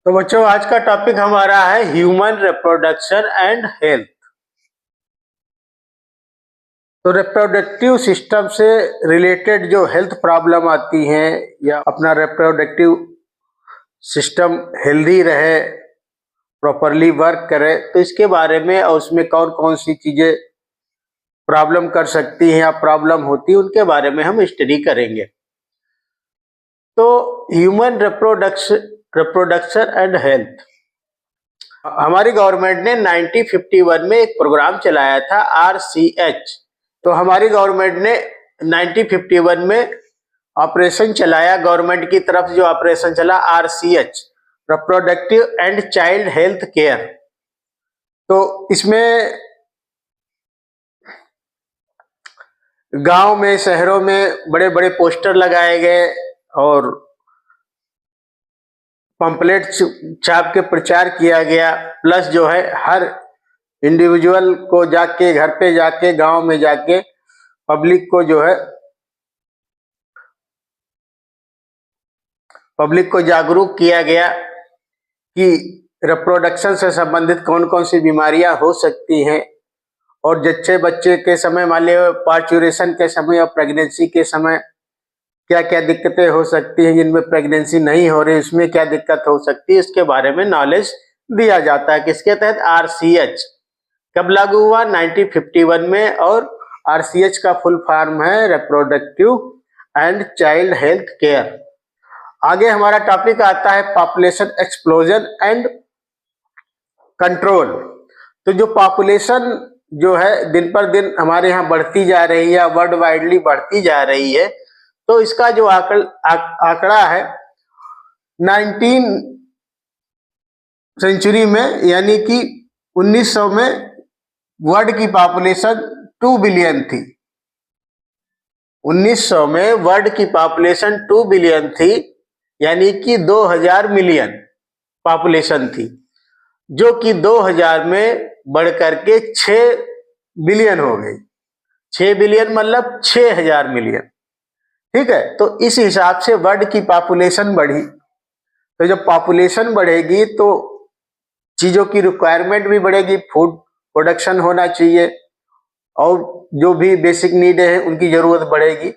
तो बच्चों, आज का टॉपिक हमारा है ह्यूमन रिप्रोडक्शन एंड हेल्थ। तो रिप्रोडक्टिव सिस्टम से रिलेटेड जो हेल्थ प्रॉब्लम आती हैं या अपना रिप्रोडक्टिव सिस्टम हेल्दी रहे, प्रॉपरली वर्क करे, तो इसके बारे में और उसमें कौन कौन सी चीजें प्रॉब्लम कर सकती हैं या प्रॉब्लम होती है, उनके बारे में हम स्टडी करेंगे। तो ह्यूमन रिप्रोडक्शन एंड हेल्थ, हमारी गवर्नमेंट ने 1951 में एक प्रोग्राम चलाया था RCH। तो हमारी गवर्नमेंट ने 1951 में ऑपरेशन चलाया, गवर्नमेंट की तरफ जो ऑपरेशन चला RCH, reproductive and child health care. तो इसमें गांव में, शहरों में बड़े बड़े पोस्टर लगाए गए और पंपलेट छाप के प्रचार किया गया। प्लस जो है हर इंडिविजुअल को जाके, घर पे जाके, गांव में जाके पब्लिक को जागरूक किया गया कि रिप्रोडक्शन से संबंधित कौन कौन सी बीमारियां हो सकती हैं और जच्चे बच्चे के समय, मान लीजिए पार्चुरेशन के समय और प्रेगनेंसी के समय क्या क्या दिक्कतें हो सकती हैं, जिनमें प्रेगनेंसी नहीं हो रही उसमें क्या दिक्कत हो सकती है, इसके बारे में नॉलेज दिया जाता है। किसके तहत? RCH। कब लागू हुआ? 1951 में। और RCH का फुल फॉर्म है reproductive and child health care. आगे हमारा टॉपिक आता है पॉपुलेशन एक्सप्लोजन एंड कंट्रोल। तो जो पॉपुलेशन जो है दिन पर दिन हमारे यहाँ बढ़ती जा रही है, वर्ल्ड वाइडली बढ़ती जा रही है, तो इसका जो आंकड़ा है 19 सेंचुरी में, यानी कि 1900 में वर्ल्ड की पॉपुलेशन 2 बिलियन थी। 1900 में वर्ल्ड की पॉपुलेशन 2 बिलियन थी, यानी कि 2000 मिलियन पॉपुलेशन थी, जो कि 2000 में बढ़ करके 6 बिलियन हो गई। 6 बिलियन मतलब 6000 मिलियन। ठीक है, तो इस हिसाब से वर्ल्ड की पॉपुलेशन बढ़ी। तो जब पॉपुलेशन बढ़ेगी तो चीजों की रिक्वायरमेंट भी बढ़ेगी, फूड प्रोडक्शन होना चाहिए और जो भी बेसिक नीड है उनकी जरूरत बढ़ेगी।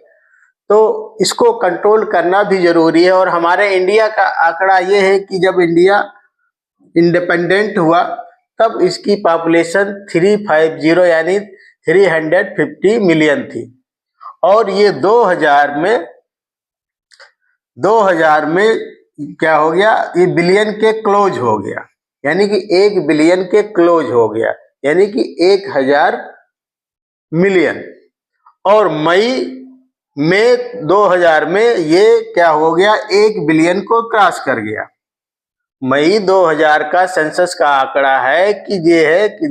तो इसको कंट्रोल करना भी जरूरी है। और हमारे इंडिया का आंकड़ा ये है कि जब इंडिया इंडिपेंडेंट हुआ तब इसकी पॉपुलेशन 350 यानी 350 मिलियन थी। और ये 2000 में क्या हो गया? ये बिलियन के क्लोज हो गया, यानी कि 1 बिलियन के क्लोज हो गया, यानी कि 1000 मिलियन। और मई 2000 में ये क्या हो गया? 1 बिलियन को क्रॉस कर गया। मई 2000 का सेंसस का आंकड़ा है कि ये है कि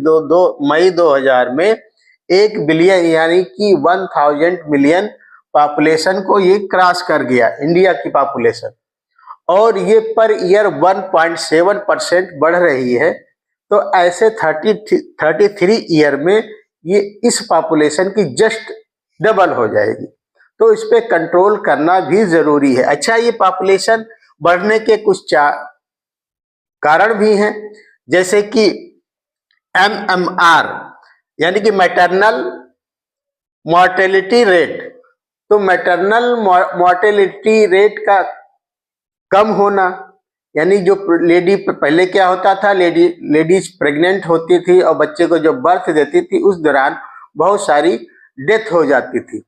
मई 2000 में 1 बिलियन यानी कि 1000 मिलियन पॉपुलेशन को ये क्रॉस कर गया, इंडिया की पॉपुलेशन। और ये पर ईयर 1.7% बढ़ रही है। तो ऐसे 33 ईयर में ये इस पॉपुलेशन की जस्ट डबल हो जाएगी। तो इस पे कंट्रोल करना भी जरूरी है। अच्छा, ये पॉपुलेशन बढ़ने के कुछ कारण भी हैं, जैसे कि MMR यानी कि मैटरनल मॉर्टेलिटी रेट। तो मैटरनल मॉर्टेलिटी रेट का कम होना, यानी जो लेडी, पहले क्या होता था, लेडीज प्रेग्नेंट होती थी और बच्चे को जब बर्थ देती थी उस दौरान बहुत सारी डेथ हो जाती थी।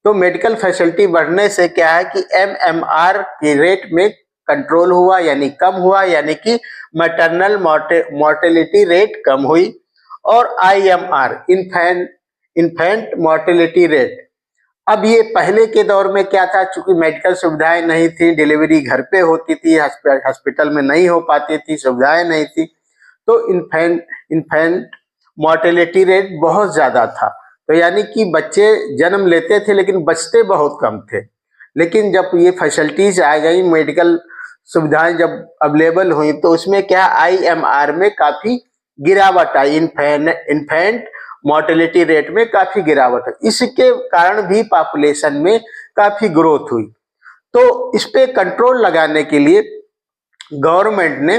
तो मेडिकल फैसिलिटी बढ़ने से क्या है कि MMR के रेट में कंट्रोल हुआ, यानी कम हुआ, यानी कि मैटरनल मॉर्टेलिटी रेट कम हुई। और IMR इन्फेंट मॉर्टेलिटी रेट, अब ये पहले के दौर में क्या था, चूंकि मेडिकल सुविधाएं नहीं थी, डिलीवरी घर पे होती थी, हॉस्पिटल में नहीं हो पाती थी, सुविधाएं नहीं थी, तो इन्फेंट मॉर्टेलिटी रेट बहुत ज्यादा था। तो यानी कि बच्चे जन्म लेते थे लेकिन बचते बहुत कम थे। लेकिन जब ये फैसिलिटीज आ गई, मेडिकल सुविधाएं जब अवेलेबल हुई, तो उसमें क्या IMR में काफी गिरावट आई, इन्फेंट मॉर्टेलिटी रेट में काफी गिरावट है। इसके कारण भी पॉपुलेशन में काफी ग्रोथ हुई। तो इस पे कंट्रोल लगाने के लिए गवर्नमेंट ने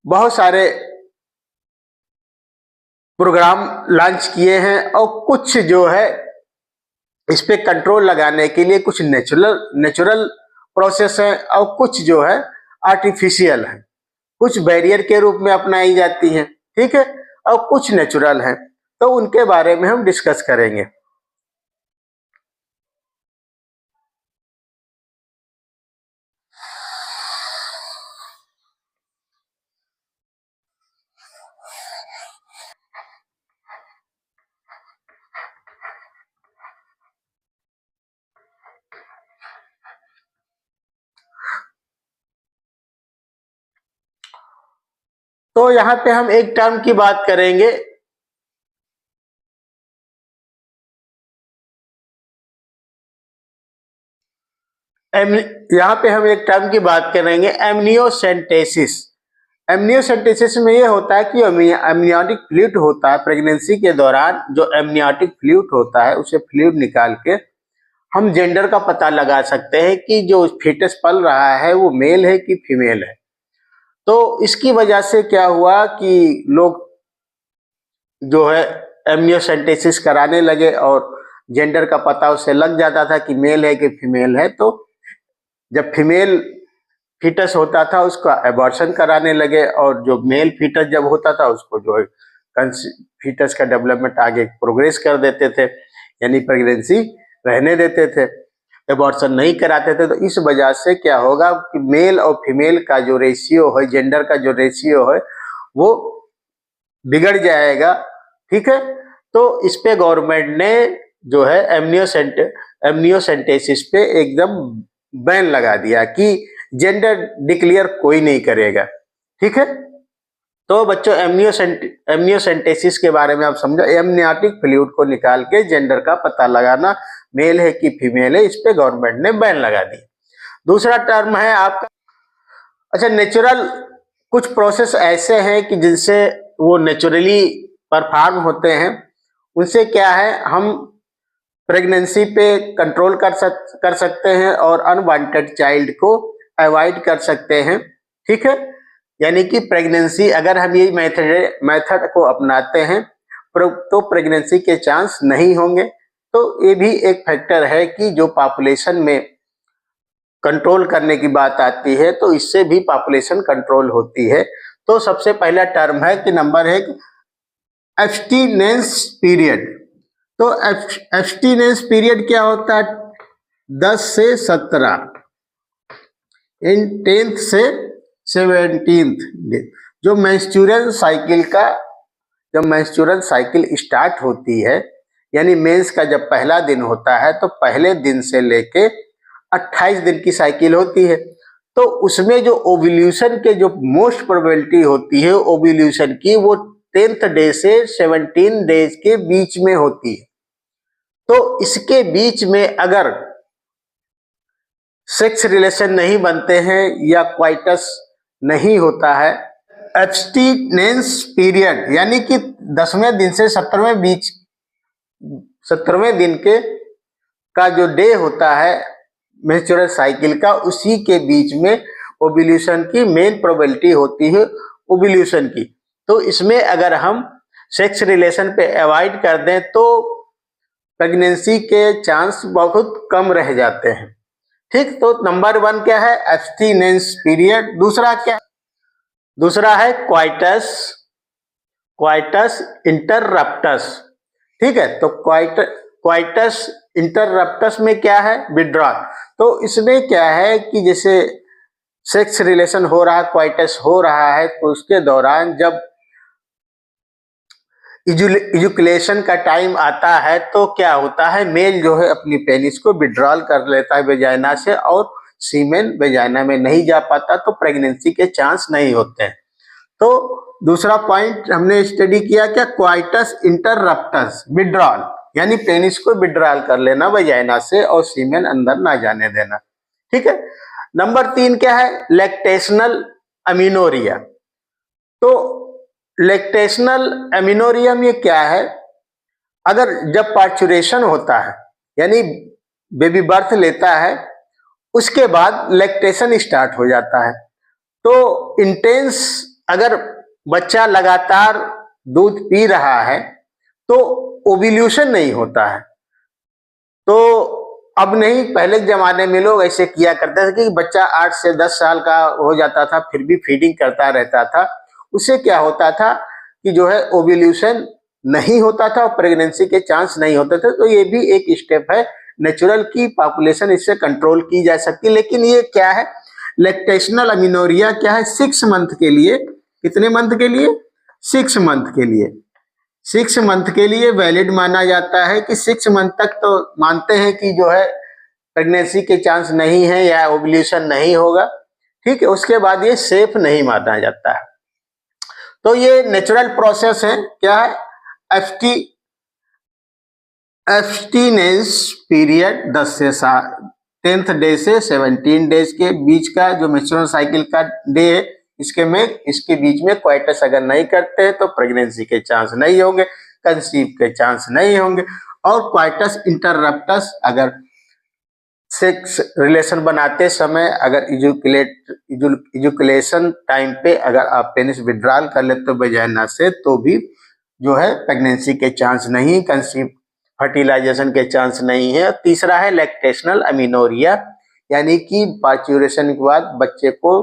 बहुत सारे प्रोग्राम लॉन्च किए हैं और कुछ जो है इस पे कंट्रोल लगाने के लिए कुछ नेचुरल प्रोसेस है और कुछ जो है आर्टिफिशियल है, कुछ बैरियर के रूप में अपनाई जाती हैं, ठीक है, और कुछ नेचुरल है। तो उनके बारे में हम डिस्कस करेंगे। तो यहाँ पे हम एक टर्म की बात करेंगे, यहाँ पे हम एक टर्म की बात करेंगे एमनियोसेंटेसिस। एमनियोसेंटेसिस में ये होता है कि एमनियोटिक फ्लूइड होता है प्रेगनेंसी के दौरान, जो एमनियोटिक फ्लूइड होता है उसे फ्लूइड निकाल के हम जेंडर का पता लगा सकते हैं कि जो फीटस पल रहा है वो मेल है कि फीमेल है। तो इसकी वजह से क्या हुआ कि लोग जो है एमनियोसेंटेसिस कराने लगे और जेंडर का पता उससे लग जाता था कि मेल है कि फीमेल है। तो जब फीमेल फीटस होता था उसका एबॉर्शन कराने लगे और जो मेल फीटस जब होता था उसको जो है फीटस का डेवलपमेंट आगे प्रोग्रेस कर देते थे, यानी प्रेगनेंसी रहने देते थे, एबॉर्शन नहीं कराते थे। तो इस वजह से क्या होगा कि मेल और फीमेल का जो रेशियो है, जेंडर का जो रेशियो है वो बिगड़ जाएगा, ठीक है। तो इस पे गवर्नमेंट ने जो है एमनियोसेंटेसिस पे एकदम बैन लगा दिया कि जेंडर डिक्लेयर कोई नहीं करेगा, ठीक है। तो बच्चों एमनियोसेंटेसिस के बारे में आप समझो, एमनियोटिक फ्लूइड को निकाल के जेंडर का पता लगाना, मेल है कि फीमेल है, इस पे गवर्नमेंट ने बैन लगा दी। दूसरा टर्म है आपका, अच्छा, नेचुरल कुछ प्रोसेस ऐसे हैं कि जिनसे वो नेचुरली परफॉर्म होते हैं, उनसे क्या है हम प्रेगनेंसी पे कंट्रोल कर सकते हैं और अनवांटेड चाइल्ड को अवॉइड कर सकते हैं, ठीक है। यानी कि प्रेगनेंसी अगर हम ये मेथड को अपनाते हैं तो प्रेगनेंसी के चांस नहीं होंगे। तो ये भी एक फैक्टर है कि जो पॉपुलेशन में कंट्रोल करने की बात आती है तो इससे भी पॉपुलेशन कंट्रोल होती है। तो सबसे पहला टर्म है कि नंबर है एब्स्टिनेंस पीरियड। तो एब्स्टिनेंस पीरियड क्या होता है? 10 से 17 इन 10th से 17th डे, जो मेंस्ट्रुअल साइकिल का, जब मेंस्ट्रुअल साइकिल स्टार्ट होती है, यानी मेंस का जब पहला दिन होता है तो पहले दिन से लेके 28 दिन की साइकिल होती है। तो उसमें जो ओव्यूलेशन के जो मोस्ट प्रोबेबिलिटी होती है ओव्यूलेशन की, वो 10th डे से 17 डेज के बीच में होती है। तो इसके बीच में अगर सेक्स रिलेशन नहीं बनते हैं या क्वाइटस नहीं होता है, एब्स्टिनेंस पीरियड यानी कि 10वें दिन से 17वें दिन के का जो डे होता है मेंस्ट्रुअल साइकिल का, उसी के बीच में ओव्यूलेशन की मेन प्रोबेबिलिटी होती है ओव्यूलेशन की। तो इसमें अगर हम सेक्स रिलेशन पे अवॉइड कर दें तो प्रेगनेंसी के चांस बहुत कम रह जाते हैं, ठीक। तो नंबर 1 क्या है? Abstinence period. दूसरा क्या? दूसरा है क्वाइटस इंटररप्टस, ठीक है। तो क्वाइटस इंटररप्टस में क्या है? विड्रॉल। तो इसमें क्या है कि जैसे सेक्स रिलेशन हो रहा है, क्वाइटस हो रहा है, तो उसके दौरान जब इजुकुलेशन का टाइम आता है तो क्या होता है, मेल जो है अपनी पेनिस को विड्रॉल कर लेता है वेजाइना से और सीमेन वेजाइना में नहीं जा पाता, तो प्रेगनेंसी के चांस नहीं होते हैं। तो दूसरा पॉइंट हमने स्टडी किया क्या? क्वाइटस इंटररप्टस, विड्रॉल, यानी पेनिस को विड्रॉल कर लेना वेजाइना से और सीमेन अंदर ना जाने देना, ठीक है। नंबर 3 क्या है? लैक्टेशनल अमीनोरिया। तो लैक्टेशनल अमीनोरिया में क्या है? अगर जब पार्चुरेशन होता है यानी बेबी बर्थ लेता है, उसके बाद लैक्टेशन स्टार्ट हो जाता है, तो इंटेंस अगर बच्चा लगातार दूध पी रहा है तो ओव्यूलेशन नहीं होता है। तो अब नहीं, पहले के जमाने में लोग ऐसे किया करते थे कि बच्चा 8 से 10 साल का हो जाता था फिर भी फीडिंग करता रहता था। उससे क्या होता था कि जो है ओव्यूलेशन नहीं होता था और प्रेगनेंसी के चांस नहीं होते थे। तो ये भी एक स्टेप है नेचुरल की पॉपुलेशन इससे कंट्रोल की जा सकती है। लेकिन ये क्या है, लैक्टेशनल अमीनोरिया क्या है, 6 मंथ के लिए, कितने मंथ के लिए, 6 मंथ के लिए, 6 मंथ के लिए वैलिड माना जाता है कि 6 मंथ तक तो मानते हैं कि जो है प्रेगनेंसी के चांस नहीं है या ओव्यूलेशन नहीं होगा। ठीक है, उसके बाद ये सेफ नहीं माना जाता है। तो ये नेचुरल प्रोसेस है, क्या है, एब्स्टिनेंस पीरियड 10 से 10th डे से 17 डेज के बीच का जो मेंस्ट्रुअल साइकिल का डे है, इसके बीच में क्वाइटस अगर नहीं करते हैं तो प्रेगनेंसी के चांस नहीं होंगे, कंसीव के चांस नहीं होंगे। और क्वाइटस इंटररप्टस अगर सेक्स रिलेशन बनाते समय अगर इजुकुलेशन टाइम पे अगर आप पेनिस विड्रॉल कर लेते हो वजाइना से तो भी जो है प्रेगनेंसी के चांस नहीं, कंसीव फर्टिलाइजेशन के चांस नहीं है। तीसरा है लैक्टेशनल अमीनोरिया, यानी कि पार्चुरेशन के बाद बच्चे को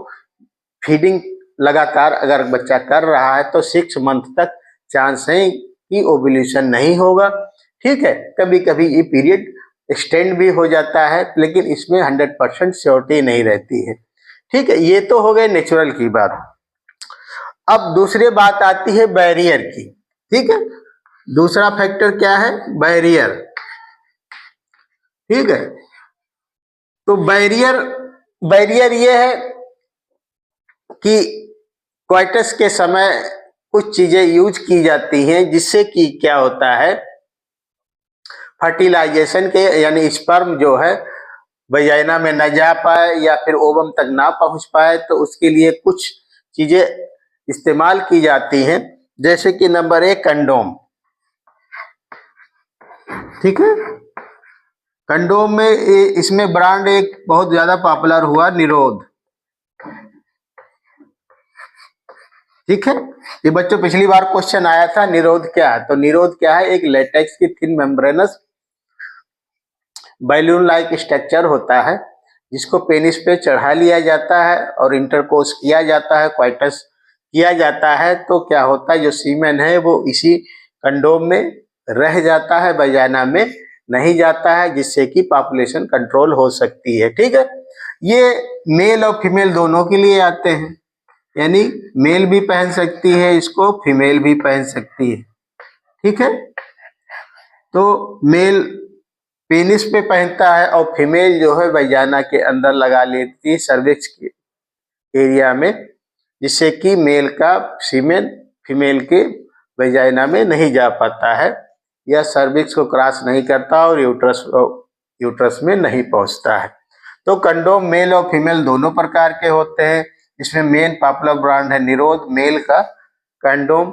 फीडिंग लगातार अगर बच्चा कर रहा है तो 6 मंथ तक चांस है कि ओव्यूलेशन नहीं होगा। ठीक है, कभी कभी ये पीरियड एक्सटेंड भी हो जाता है लेकिन इसमें 100% श्योरिटी नहीं रहती है। ठीक है, ये तो हो गए नेचुरल की बात। अब दूसरी बात आती है बैरियर की। ठीक है, दूसरा फैक्टर क्या है, बैरियर। ठीक है, तो बैरियर ये है कि क्वाइटस के समय कुछ चीजें यूज की जाती हैं जिससे कि क्या होता है, फर्टिलाइजेशन के यानी स्पर्म जो है वजाइना में न जा पाए या फिर ओवम तक ना पहुंच पाए, तो उसके लिए कुछ चीजें इस्तेमाल की जाती हैं, जैसे कि नंबर 1 कंडोम। ठीक है, कंडोम में इसमें ब्रांड एक बहुत ज्यादा पॉपुलर हुआ, निरोध। ठीक है, ये बच्चों पिछली बार क्वेश्चन आया था निरोध क्या है, तो निरोध क्या है, एक लेटेक्स की thin membranes balloon like structure होता है जिसको पेनिस पे चढ़ा लिया जाता है और इंटरकोर्स किया जाता है, क्वाइटस किया जाता है। तो क्या होता है, जो सीमेन है वो इसी कंडोम में रह जाता है, वजाइना में नहीं जाता है, जिससे कि पॉपुलेशन कंट्रोल हो सकती है। ठीक है, ये मेल और फीमेल दोनों के लिए आते हैं, यानी मेल भी पहन सकती है इसको, फीमेल भी पहन सकती है। ठीक है, तो मेल पेनिस पे पहनता है और फीमेल जो है वजाइना के अंदर लगा लेती है, सर्विक्स के एरिया में, जिससे कि मेल का सीमेन फीमेल के वजाइना में नहीं जा पाता है या सर्विक्स को क्रॉस नहीं करता और यूट्रस में नहीं पहुंचता है। तो कंडोम मेल और फीमेल दोनों प्रकार के होते हैं। इसमें मेन पॉपुलर ब्रांड है निरोध, मेल का कंडोम।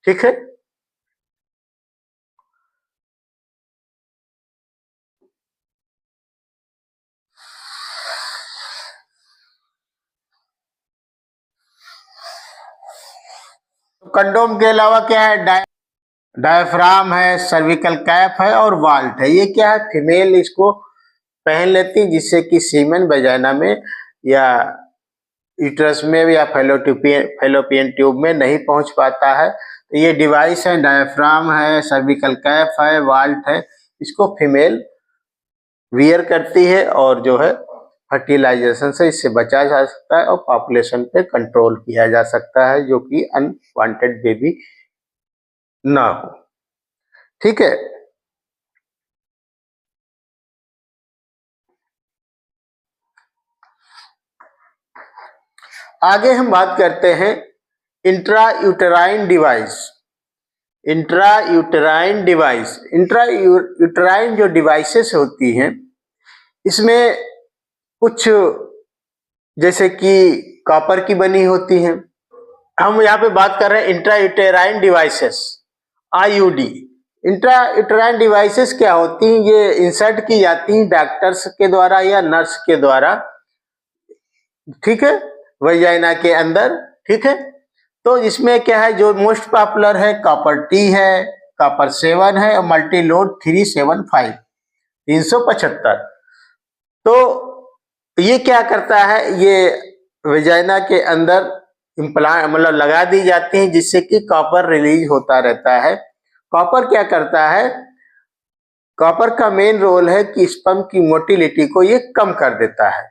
ठीक है, कंडोम के अलावा क्या है, डायफ्राम है, सर्विकल कैप है और वाल्ट है। ये क्या है, फीमेल इसको पहन लेती जिससे कि सीमेन वजाइना में या यूट्रस में या फैलोपियन ट्यूब में नहीं पहुंच पाता है। तो ये डिवाइस है, डायफ्राम है, सर्विकल कैप है, वाल्ट है, इसको फीमेल वियर करती है और जो है फर्टिलाइजेशन से इससे बचा जा सकता है और पॉपुलेशन पे कंट्रोल किया जा सकता है, जो कि अनवांटेड बेबी ना हो। ठीक है, आगे हम बात करते हैं इंट्रायूटेराइन डिवाइस। इंट्रायूटेराइन जो डिवाइसेस होती हैं इसमें कुछ जैसे कि कॉपर की बनी होती हैं। हम यहाँ पे बात कर रहे हैं intrauterine devices, IUD. Intrauterine devices क्या होती हैं, ये इंसर्ट की जाती हैं डॉक्टर्स के द्वारा या नर्स के द्वारा, ठीक है, वजाइना के अंदर। ठीक है, तो इसमें क्या है, जो मोस्ट पॉपुलर है कॉपर टी है, कॉपर 7 है और मल्टी लोड 375 375। तो ये क्या करता है, ये वेजाइना के अंदर इम्प्लांट मतलब लगा दी जाती है, जिससे कि कॉपर रिलीज होता रहता है। कॉपर क्या करता है, कॉपर का मेन रोल है कि स्पर्म की मोटिलिटी को ये कम कर देता है।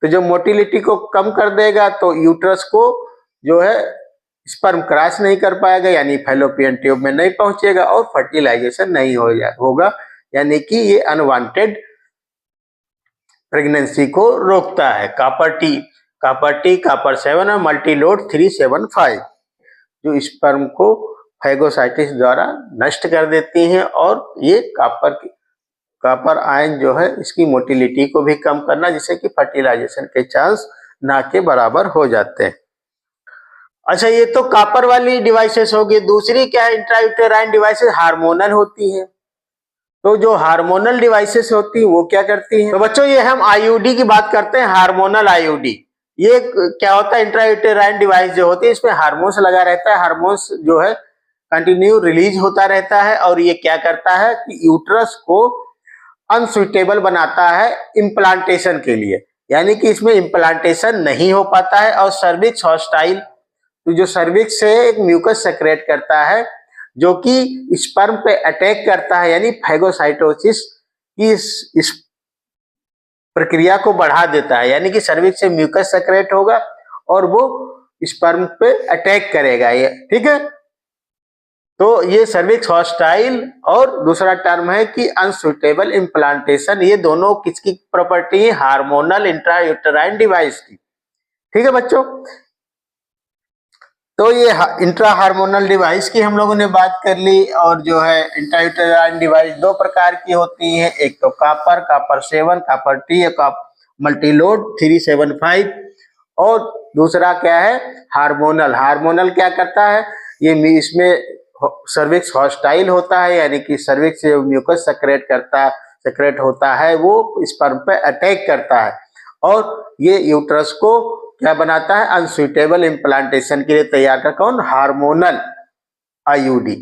तो जब मोटिलिटी को कम कर देगा तो यूट्रस को जो है स्पर्म क्रॉस नहीं कर पाएगा, यानी फैलोपियन ट्यूब में नहीं पहुंचेगा और फर्टिलाइजेशन नहीं होगा, यानी कि ये अनवांटेड प्रेगनेंसी को रोकता है। कॉपर 7 और मल्टी लोड 375 जो स्पर्म को फैगोसाइटिस द्वारा नष्ट कर देती हैं, और ये कॉपर आयन जो है इसकी मोटिलिटी को भी कम करना, जिससे कि फर्टिलाइजेशन के चांस ना के बराबर हो जाते हैं। अच्छा, ये तो कॉपर वाली डिवाइसेस होगी। दूसरी क्या है, इंट्रायूटेराइन डिवाइसेस हार्मोनल होती है। तो जो हार्मोनल डिवाइसेस होती है वो क्या करती हैं, तो बच्चों ये हम आईयूडी की बात करते हैं, हार्मोनल आईयूडी। ये क्या होता है, इंट्रायूटेराइन डिवाइस जो होती है इसमें हार्मोन्स लगा रहता है, हार्मोन्स जो है कंटिन्यू रिलीज होता रहता है, और ये क्या करता है कि यूट्रस को अनसुइटेबल बनाता है इम्प्लांटेशन के लिए, यानी कि इसमें इम्प्लांटेशन नहीं हो पाता है। और सर्विक्स हॉस्टाइल, तो जो सर्विक्स से एक म्यूकस सेक्रेट करता है जो कि स्पर्म पे अटैक करता है, यानी फैगोसाइटोसिस की इस प्रक्रिया को बढ़ा देता है, यानी कि सर्विक्स से म्यूकस सेक्रेट होगा और वो स्पर्म पे अटैक करेगा ये, ठीक है। तो ये सर्विक्स हॉस्टाइल और दूसरा टर्म है कि अनसुटेबल इम्प्लांटेशन, ये दोनों किसकी प्रॉपर्टी है, हार्मोनल इंट्रायूटेराइन डिवाइस की, ठीक है बच्चों। तो ये इंट्रा हार्मोनल डिवाइस की हम लोगों ने बात कर ली। और जो है इंट्रायूटेराइन डिवाइस दो प्रकार की होती है, एक तो कॉपर 7, कॉपर टी या मल्टी लोड 375, और दूसरा क्या है हार्मोनल। हार्मोनल क्या करता है, ये इसमें सर्विक्स हॉस्टाइल होता है, यानी कि सर्विक्स से म्यूकस सेक्रेट होता है, वो स्पर्म पे अटैक करता है और ये यूट्रस को क्या बनाता है, अनसुटेबल इम्प्लांटेशन के लिए तैयार कर, कौन, हार्मोनल आईयूडी,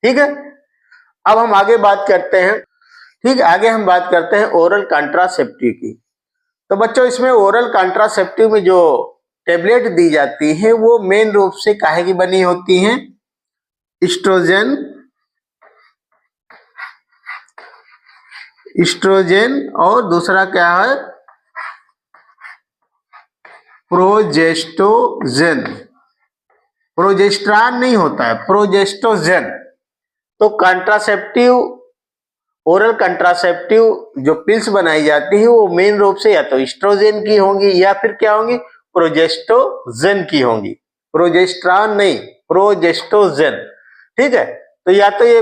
ठीक है। अब हम आगे बात करते हैं, ठीक है, आगे हम बात करते हैं ओरल कॉन्ट्रासेप्टिव की। तो बच्चों इसमें ओरल कॉन्ट्रासेप्टिव में जो टेबलेट दी जाती है वो मेन रूप से काहे की बनी होती हैं, इस्ट्रोजेन और दूसरा क्या है, प्रोजेस्टोजेन। प्रोजेस्ट्रॉन नहीं होता है, प्रोजेस्टोजेन। तो कॉन्ट्रासेप्टिव, ओरल कॉन्ट्रासेप्टिव जो पिल्स बनाई जाती है वो मेन रूप से या तो इस्ट्रोजेन की होंगी या फिर क्या होंगी, प्रोजेस्टोजेन की होंगी, प्रोजेस्ट्रॉन नहीं, प्रोजेस्टोजेन, ठीक है। तो या तो ये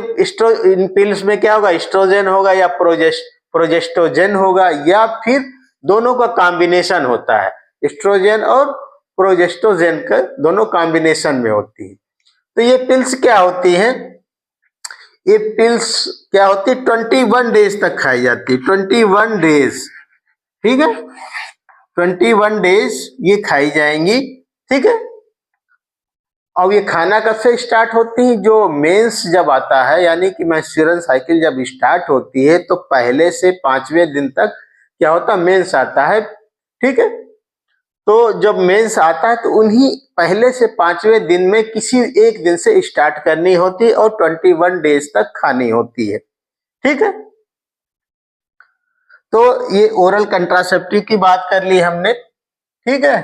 इन पिल्स में क्या होगा, इस्ट्रोजेन होगा या प्रोजेस्टोजेन होगा, या फिर दोनों का कॉम्बिनेशन होता है, इस्ट्रोजेन और प्रोजेस्टोजेन का दोनों कॉम्बिनेशन में होती है। तो ये पिल्स क्या होती हैं, ये पिल्स क्या होती है 21 डेज तक खाई जाती है, 21 डेज, ठीक है, 21 डेज ये खाई जाएंगी, ठीक है। और ये खाना कब से स्टार्ट होती है, जो मेंस जब आता है, यानी कि मेंस्ट्रुअल साइकिल जब स्टार्ट होती है तो पहले से 5वें दिन तक क्या होता है, मेंस आता है, ठीक है। तो जब मेंस आता है तो उन्हीं पहले से 5वें दिन में किसी एक दिन से स्टार्ट करनी होती है और 21 डेज तक खानी होती है, ठीक है। तो ये ओरल कंट्रासेप्टिव की बात कर ली हमने, ठीक है।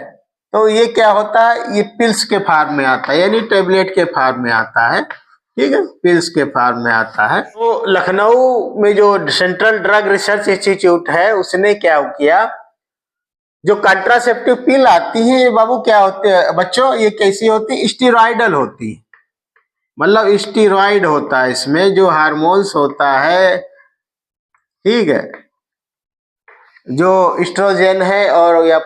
तो ये क्या होता है, ये पिल्स के फॉर्म में आता है, यानी टेबलेट के फॉर्म में आता है, ठीक है, पिल्स के फॉर्म में आता है। तो लखनऊ में जो सेंट्रल ड्रग रिसर्च इंस्टीट्यूट है उसने क्या किया, जो कंट्रासेप्टिव पिल आती है ये बाबू क्या होते हैं बच्चों, ये कैसी होती है, स्टीरॉयडल होती है, मतलब स्टीरॉयड होता है इसमें, जो हार्मोन्स होता है, ठीक है, जो एस्ट्रोजन है और या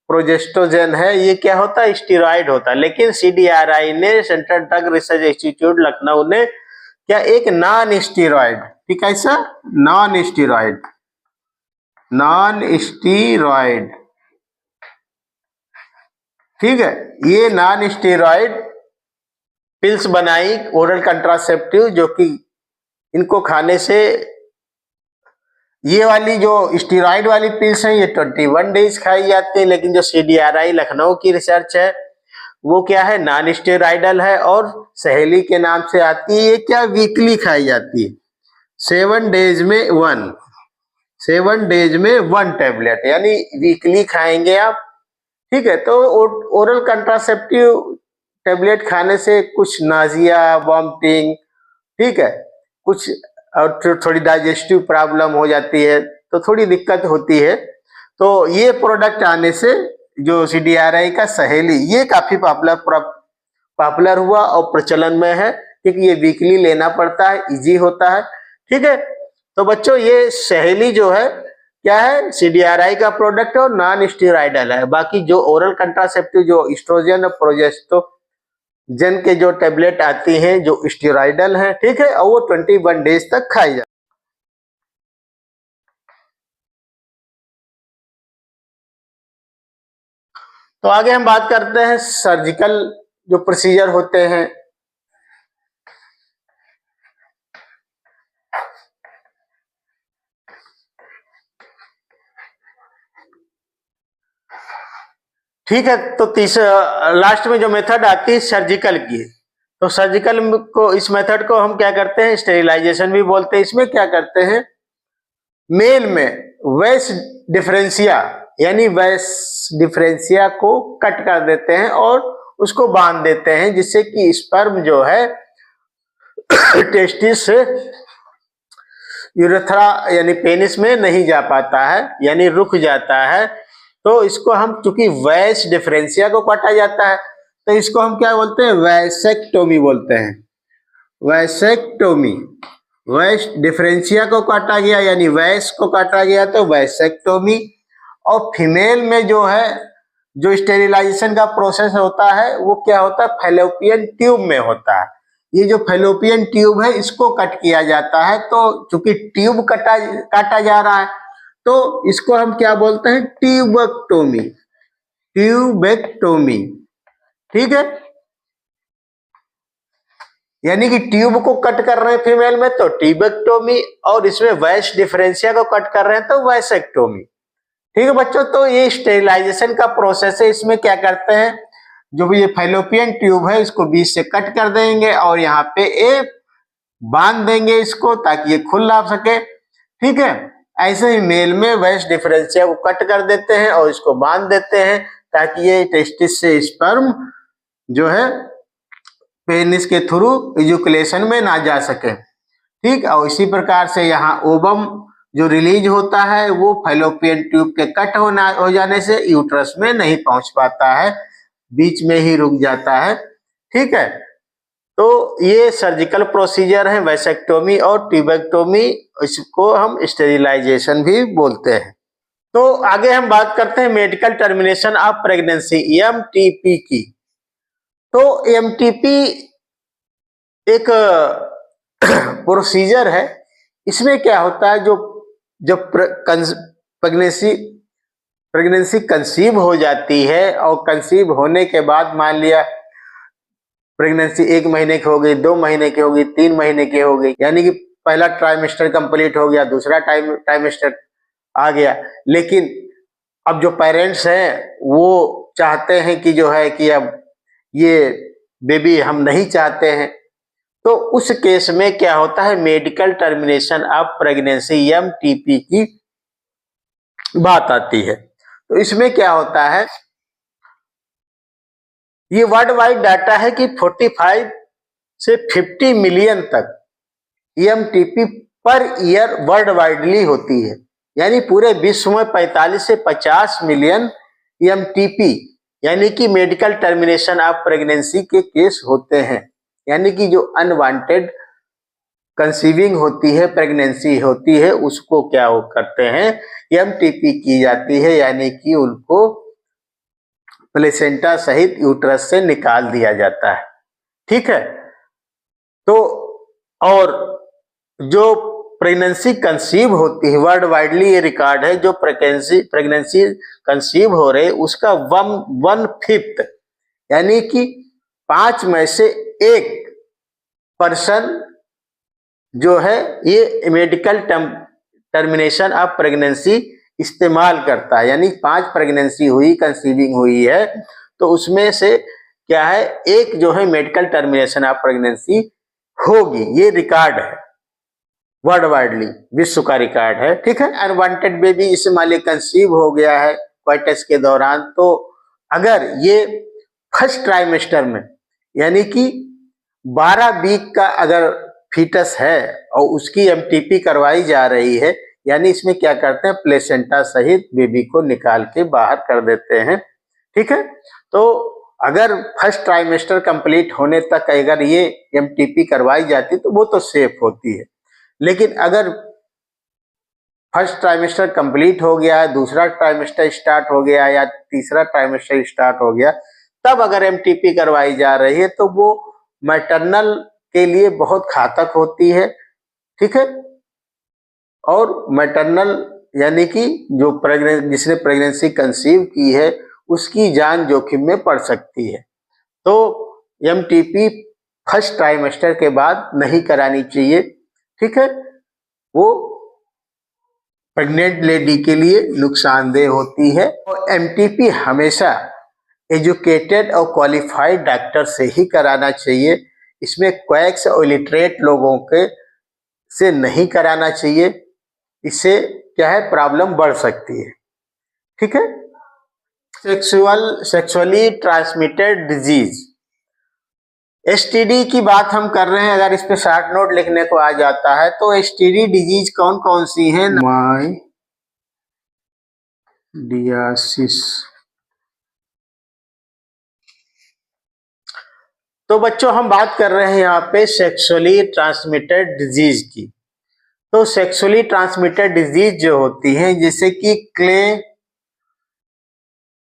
प्रोजेस्टोजन है, ये क्या होता है, स्टीरॉयड होता है। लेकिन सीडीआरआई ने, central drug research institute Lucknow ने क्या एक नॉन स्टीरॉयड, ठीक है, ऐसा नॉन स्टीरॉयड, ठीक है, ये नॉन स्टीरॉयड पिल्स बनाई ओरल कंट्रासेप्टिव, जो कि इनको खाने से, ये वाली जो स्टीरॉइड वाली पिल्स हैं ये 21 डेज खाई जाती है, लेकिन जो CDRI लखनऊ की रिसर्च है वो क्या है, नॉन स्टेरॉइडल है और सहेली के नाम से आती है। ये क्या वीकली खाई जाती है, 7 डेज में 1 टेबलेट, यानी वीकली खाएंगे आप। ठीक है, तो ओरल कंट्रासेप्टिव टेबलेट खाने से कुछ नाजिया, वॉमिटिंग, ठीक है, कुछ और थोड़ी डाइजेस्टिव प्रॉब्लम हो जाती है, तो थोड़ी दिक्कत होती है। तो ये प्रोडक्ट आने से जो CDRI का सहेली, ये काफी पॉपुलर हुआ और प्रचलन में है, क्योंकि ये वीकली लेना पड़ता है, इजी होता है। ठीक है, तो बच्चों ये सहेली जो है क्या है, CDRI का प्रोडक्ट है और नॉन स्टेरॉइडल है। बाकी जो ओरल कंट्रासेप्टिव, जो एस्ट्रोजन और प्रोजेस्टेरोन के जो टेबलेट आती हैं जो स्टेरॉइडल हैं, ठीक है, और वो 21 डेज तक खाई जाती है। तो आगे हम बात करते हैं सर्जिकल जो प्रोसीजर होते हैं। ठीक है, तो लास्ट में जो मेथड आती है सर्जिकल की, तो सर्जिकल को, इस मेथड को हम क्या करते हैं, स्टेरिलाइजेशन भी बोलते हैं। इसमें क्या करते हैं, मेल में वैस डिफरेंशिया, यानी वैस डिफरेंशिया को कट कर देते हैं और उसको बांध देते हैं, जिससे कि स्पर्म जो है टेस्टिस से यूरेथ्रा यानी पेनिस में नहीं जा पाता है, यानी रुक जाता है। तो इसको हम, चूंकि वैस डिफरेंशिया को काटा जाता है, तो इसको हम क्या बोलते हैं, वैसेक्टोमी बोलते हैं। वैसेक्टोमी, वैस डिफरेंशिया को काटा गया यानी वैस को काटा गया, तो वैसेक्टोमी। और फीमेल में जो है, जो स्टेरिलाइजेशन का प्रोसेस होता है वो क्या होता है, फैलोपियन ट्यूब में होता है। ये जो फैलोपियन ट्यूब है इसको कट किया जाता है। तो चूंकि ट्यूब काटा जा रहा है, तो इसको हम क्या बोलते हैं, ट्यूबेक्टोमी। ट्यूबेक्टोमी, ठीक है, यानी कि ट्यूब को कट कर रहे हैं फीमेल में तो ट्यूबेक्टोमी, और इसमें वैस डिफरेंशिया को कट कर रहे हैं तो वैसेक्टोमी। ठीक है बच्चों, तो ये स्टेरिलाइजेशन का प्रोसेस है। इसमें क्या करते हैं, जो भी ये फैलोपियन ट्यूब है इसको बीच से कट कर देंगे और यहाँ पे एक बांध देंगे इसको, ताकि ये खुल ना सके। ठीक है, ऐसे ही मेल में वैस डिफरेंशिया को कट कर देते हैं और इसको बांध देते हैं, ताकि ये टेस्टिस से स्पर्म जो है पेनिस के थ्रू इजुकुलेशन में ना जा सके। ठीक, और इसी प्रकार से यहाँ ओवम जो रिलीज होता है वो फैलोपियन ट्यूब के कट हो जाने से यूट्रस में नहीं पहुंच पाता है, बीच में ही रुक जाता है। ठीक है, तो ये सर्जिकल प्रोसीजर है, वैसेक्टोमी और ट्यूबेक्टोमी, इसको हम स्टेरिलाइजेशन भी बोलते हैं। तो आगे हम बात करते हैं medical termination of pregnancy, MTP की। तो MTP एक प्रोसीजर है। इसमें क्या होता है, जब प्रेगनेंसी कंसीव हो जाती है और कंसीव होने के बाद मान लिया प्रेगनेंसी 1 महीने की हो गई, 2 महीने की हो गई, 3 महीने की हो गई, यानी कि पहला ट्राइमेस्टर कंप्लीट हो गया, दूसरा ट्राइमेस्टर आ गया, लेकिन अब जो पेरेंट्स हैं वो चाहते हैं कि जो है कि अब ये बेबी हम नहीं चाहते हैं, तो उस केस में क्या होता है, medical termination of pregnancy MTP की बात आती है। तो इसमें क्या होता है, ये वर्ल्ड वाइड डाटा है कि 45 से 50 मिलियन तक MTP per year world widely होती है, यानी पूरे विश्व में 45 से 50 मिलियन MTP यानी कि मेडिकल टर्मिनेशन ऑफ प्रेगनेंसी के केस होते हैं। यानी कि जो अनवांटेड कंसीविंग होती है, प्रेगनेंसी होती है, उसको क्या वो करते हैं, MTP की जाती है, यानी कि उनको प्लेसेंटा सहित यूट्रस से निकाल दिया जाता है। ठीक है, तो और जो प्रेगनेंसी कंसीव होती है, वर्ल्ड वाइडली ये रिकॉर्ड है, जो प्रेगनेंसी कंसीव हो रहे उसका 1/5 यानी कि 5 में से एक पर्सन जो है ये मेडिकल टर्मिनेशन ऑफ प्रेगनेंसी इस्तेमाल करता है, यानी 5 प्रेगनेंसी हुई, कंसीविंग हुई है, तो उसमें से क्या है, एक जो है मेडिकल टर्मिनेशन ऑफ प्रेगनेंसी होगी। ये रिकॉर्ड है वर्ल्ड वाइडली, विश्व का रिकॉर्ड है, ठीक है। अनवांटेड बेबी इससे मान लीजिए कंसीव हो गया है क्वार्टस के दौरान, तो अगर ये फर्स्ट ट्राइमेस्टर में यानी कि 12 वीक का अगर फीटस है और उसकी एमटीपी करवाई जा रही है, यानी इसमें क्या करते हैं, प्लेसेंटा सहित बेबी को निकाल के बाहर कर देते हैं, ठीक है। तो अगर फर्स्ट ट्राइमेस्टर कंप्लीट होने तक अगर ये एमटीपी करवाई जाती तो वो तो सेफ होती है, लेकिन अगर फर्स्ट ट्राइमेस्टर कंप्लीट हो गया है, दूसरा ट्राइमेस्टर स्टार्ट हो गया या तीसरा ट्राइमेस्टर स्टार्ट हो गया, तब अगर एमटीपी करवाई जा रही है तो वो मैटरनल के लिए बहुत घातक होती है, ठीक है। और मैटरनल यानी कि जो जिसने प्रेगनेंसी कंसीव की है उसकी जान जोखिम में पड़ सकती है। तो एमटीपी फर्स्ट ट्राइमेस्टर के बाद नहीं करानी चाहिए, ठीक है। वो प्रेग्नेंट लेडी के लिए नुकसानदेह होती है। और एमटीपी हमेशा एजुकेटेड और क्वालिफाइड डॉक्टर से ही कराना चाहिए। इसमें क्वैक्स और इलिटरेट लोगों के से नहीं कराना चाहिए, इससे क्या है, प्रॉब्लम बढ़ सकती है, ठीक है। सेक्सुअली ट्रांसमिटेड डिजीज, एसटीडी की बात हम कर रहे हैं। अगर इस पे शॉर्ट नोट लिखने को आ जाता है तो एसटीडी डिजीज कौन कौन सी हैं? माइडियासिस। तो बच्चों हम बात कर रहे हैं यहाँ पे सेक्सुअली ट्रांसमिटेड डिजीज की। तो सेक्सुअली ट्रांसमिटेड डिजीज जो होती है जैसे कि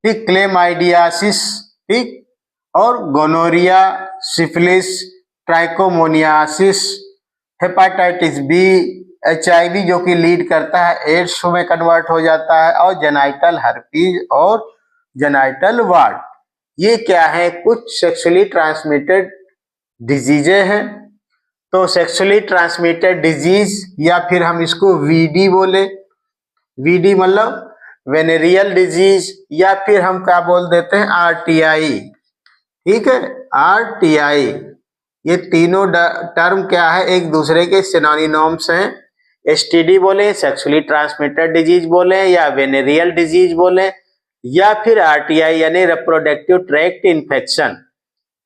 क्लेमाइडियासिस, ठीक, और gonorrhoea, syphilis, trichomoniasis, hepatitis B, HIV जो कि लीड करता है एड्स में कन्वर्ट हो जाता है, और जेनाइटल हर्पीज और जेनाइटल वार्ड, ये क्या है, कुछ सेक्सुअली ट्रांसमिटेड डिजीजे हैं। तो सेक्सुअली ट्रांसमिटेड डिजीज या फिर हम इसको वीडी बोले, वीडी मतलब वेनेरियल डिजीज, या फिर हम क्या बोल देते हैं, आरटीआई, ठीक है, आरटीआई। ये तीनों टर्म क्या है, एक दूसरे के सिनोनिम्स हैं। एसटीडी बोले, सेक्सुअली ट्रांसमिटेड डिजीज बोले, या वेनेरियल डिजीज बोले, या फिर आरटीआई यानी रिप्रोडक्टिव ट्रैक्ट इन्फेक्शन,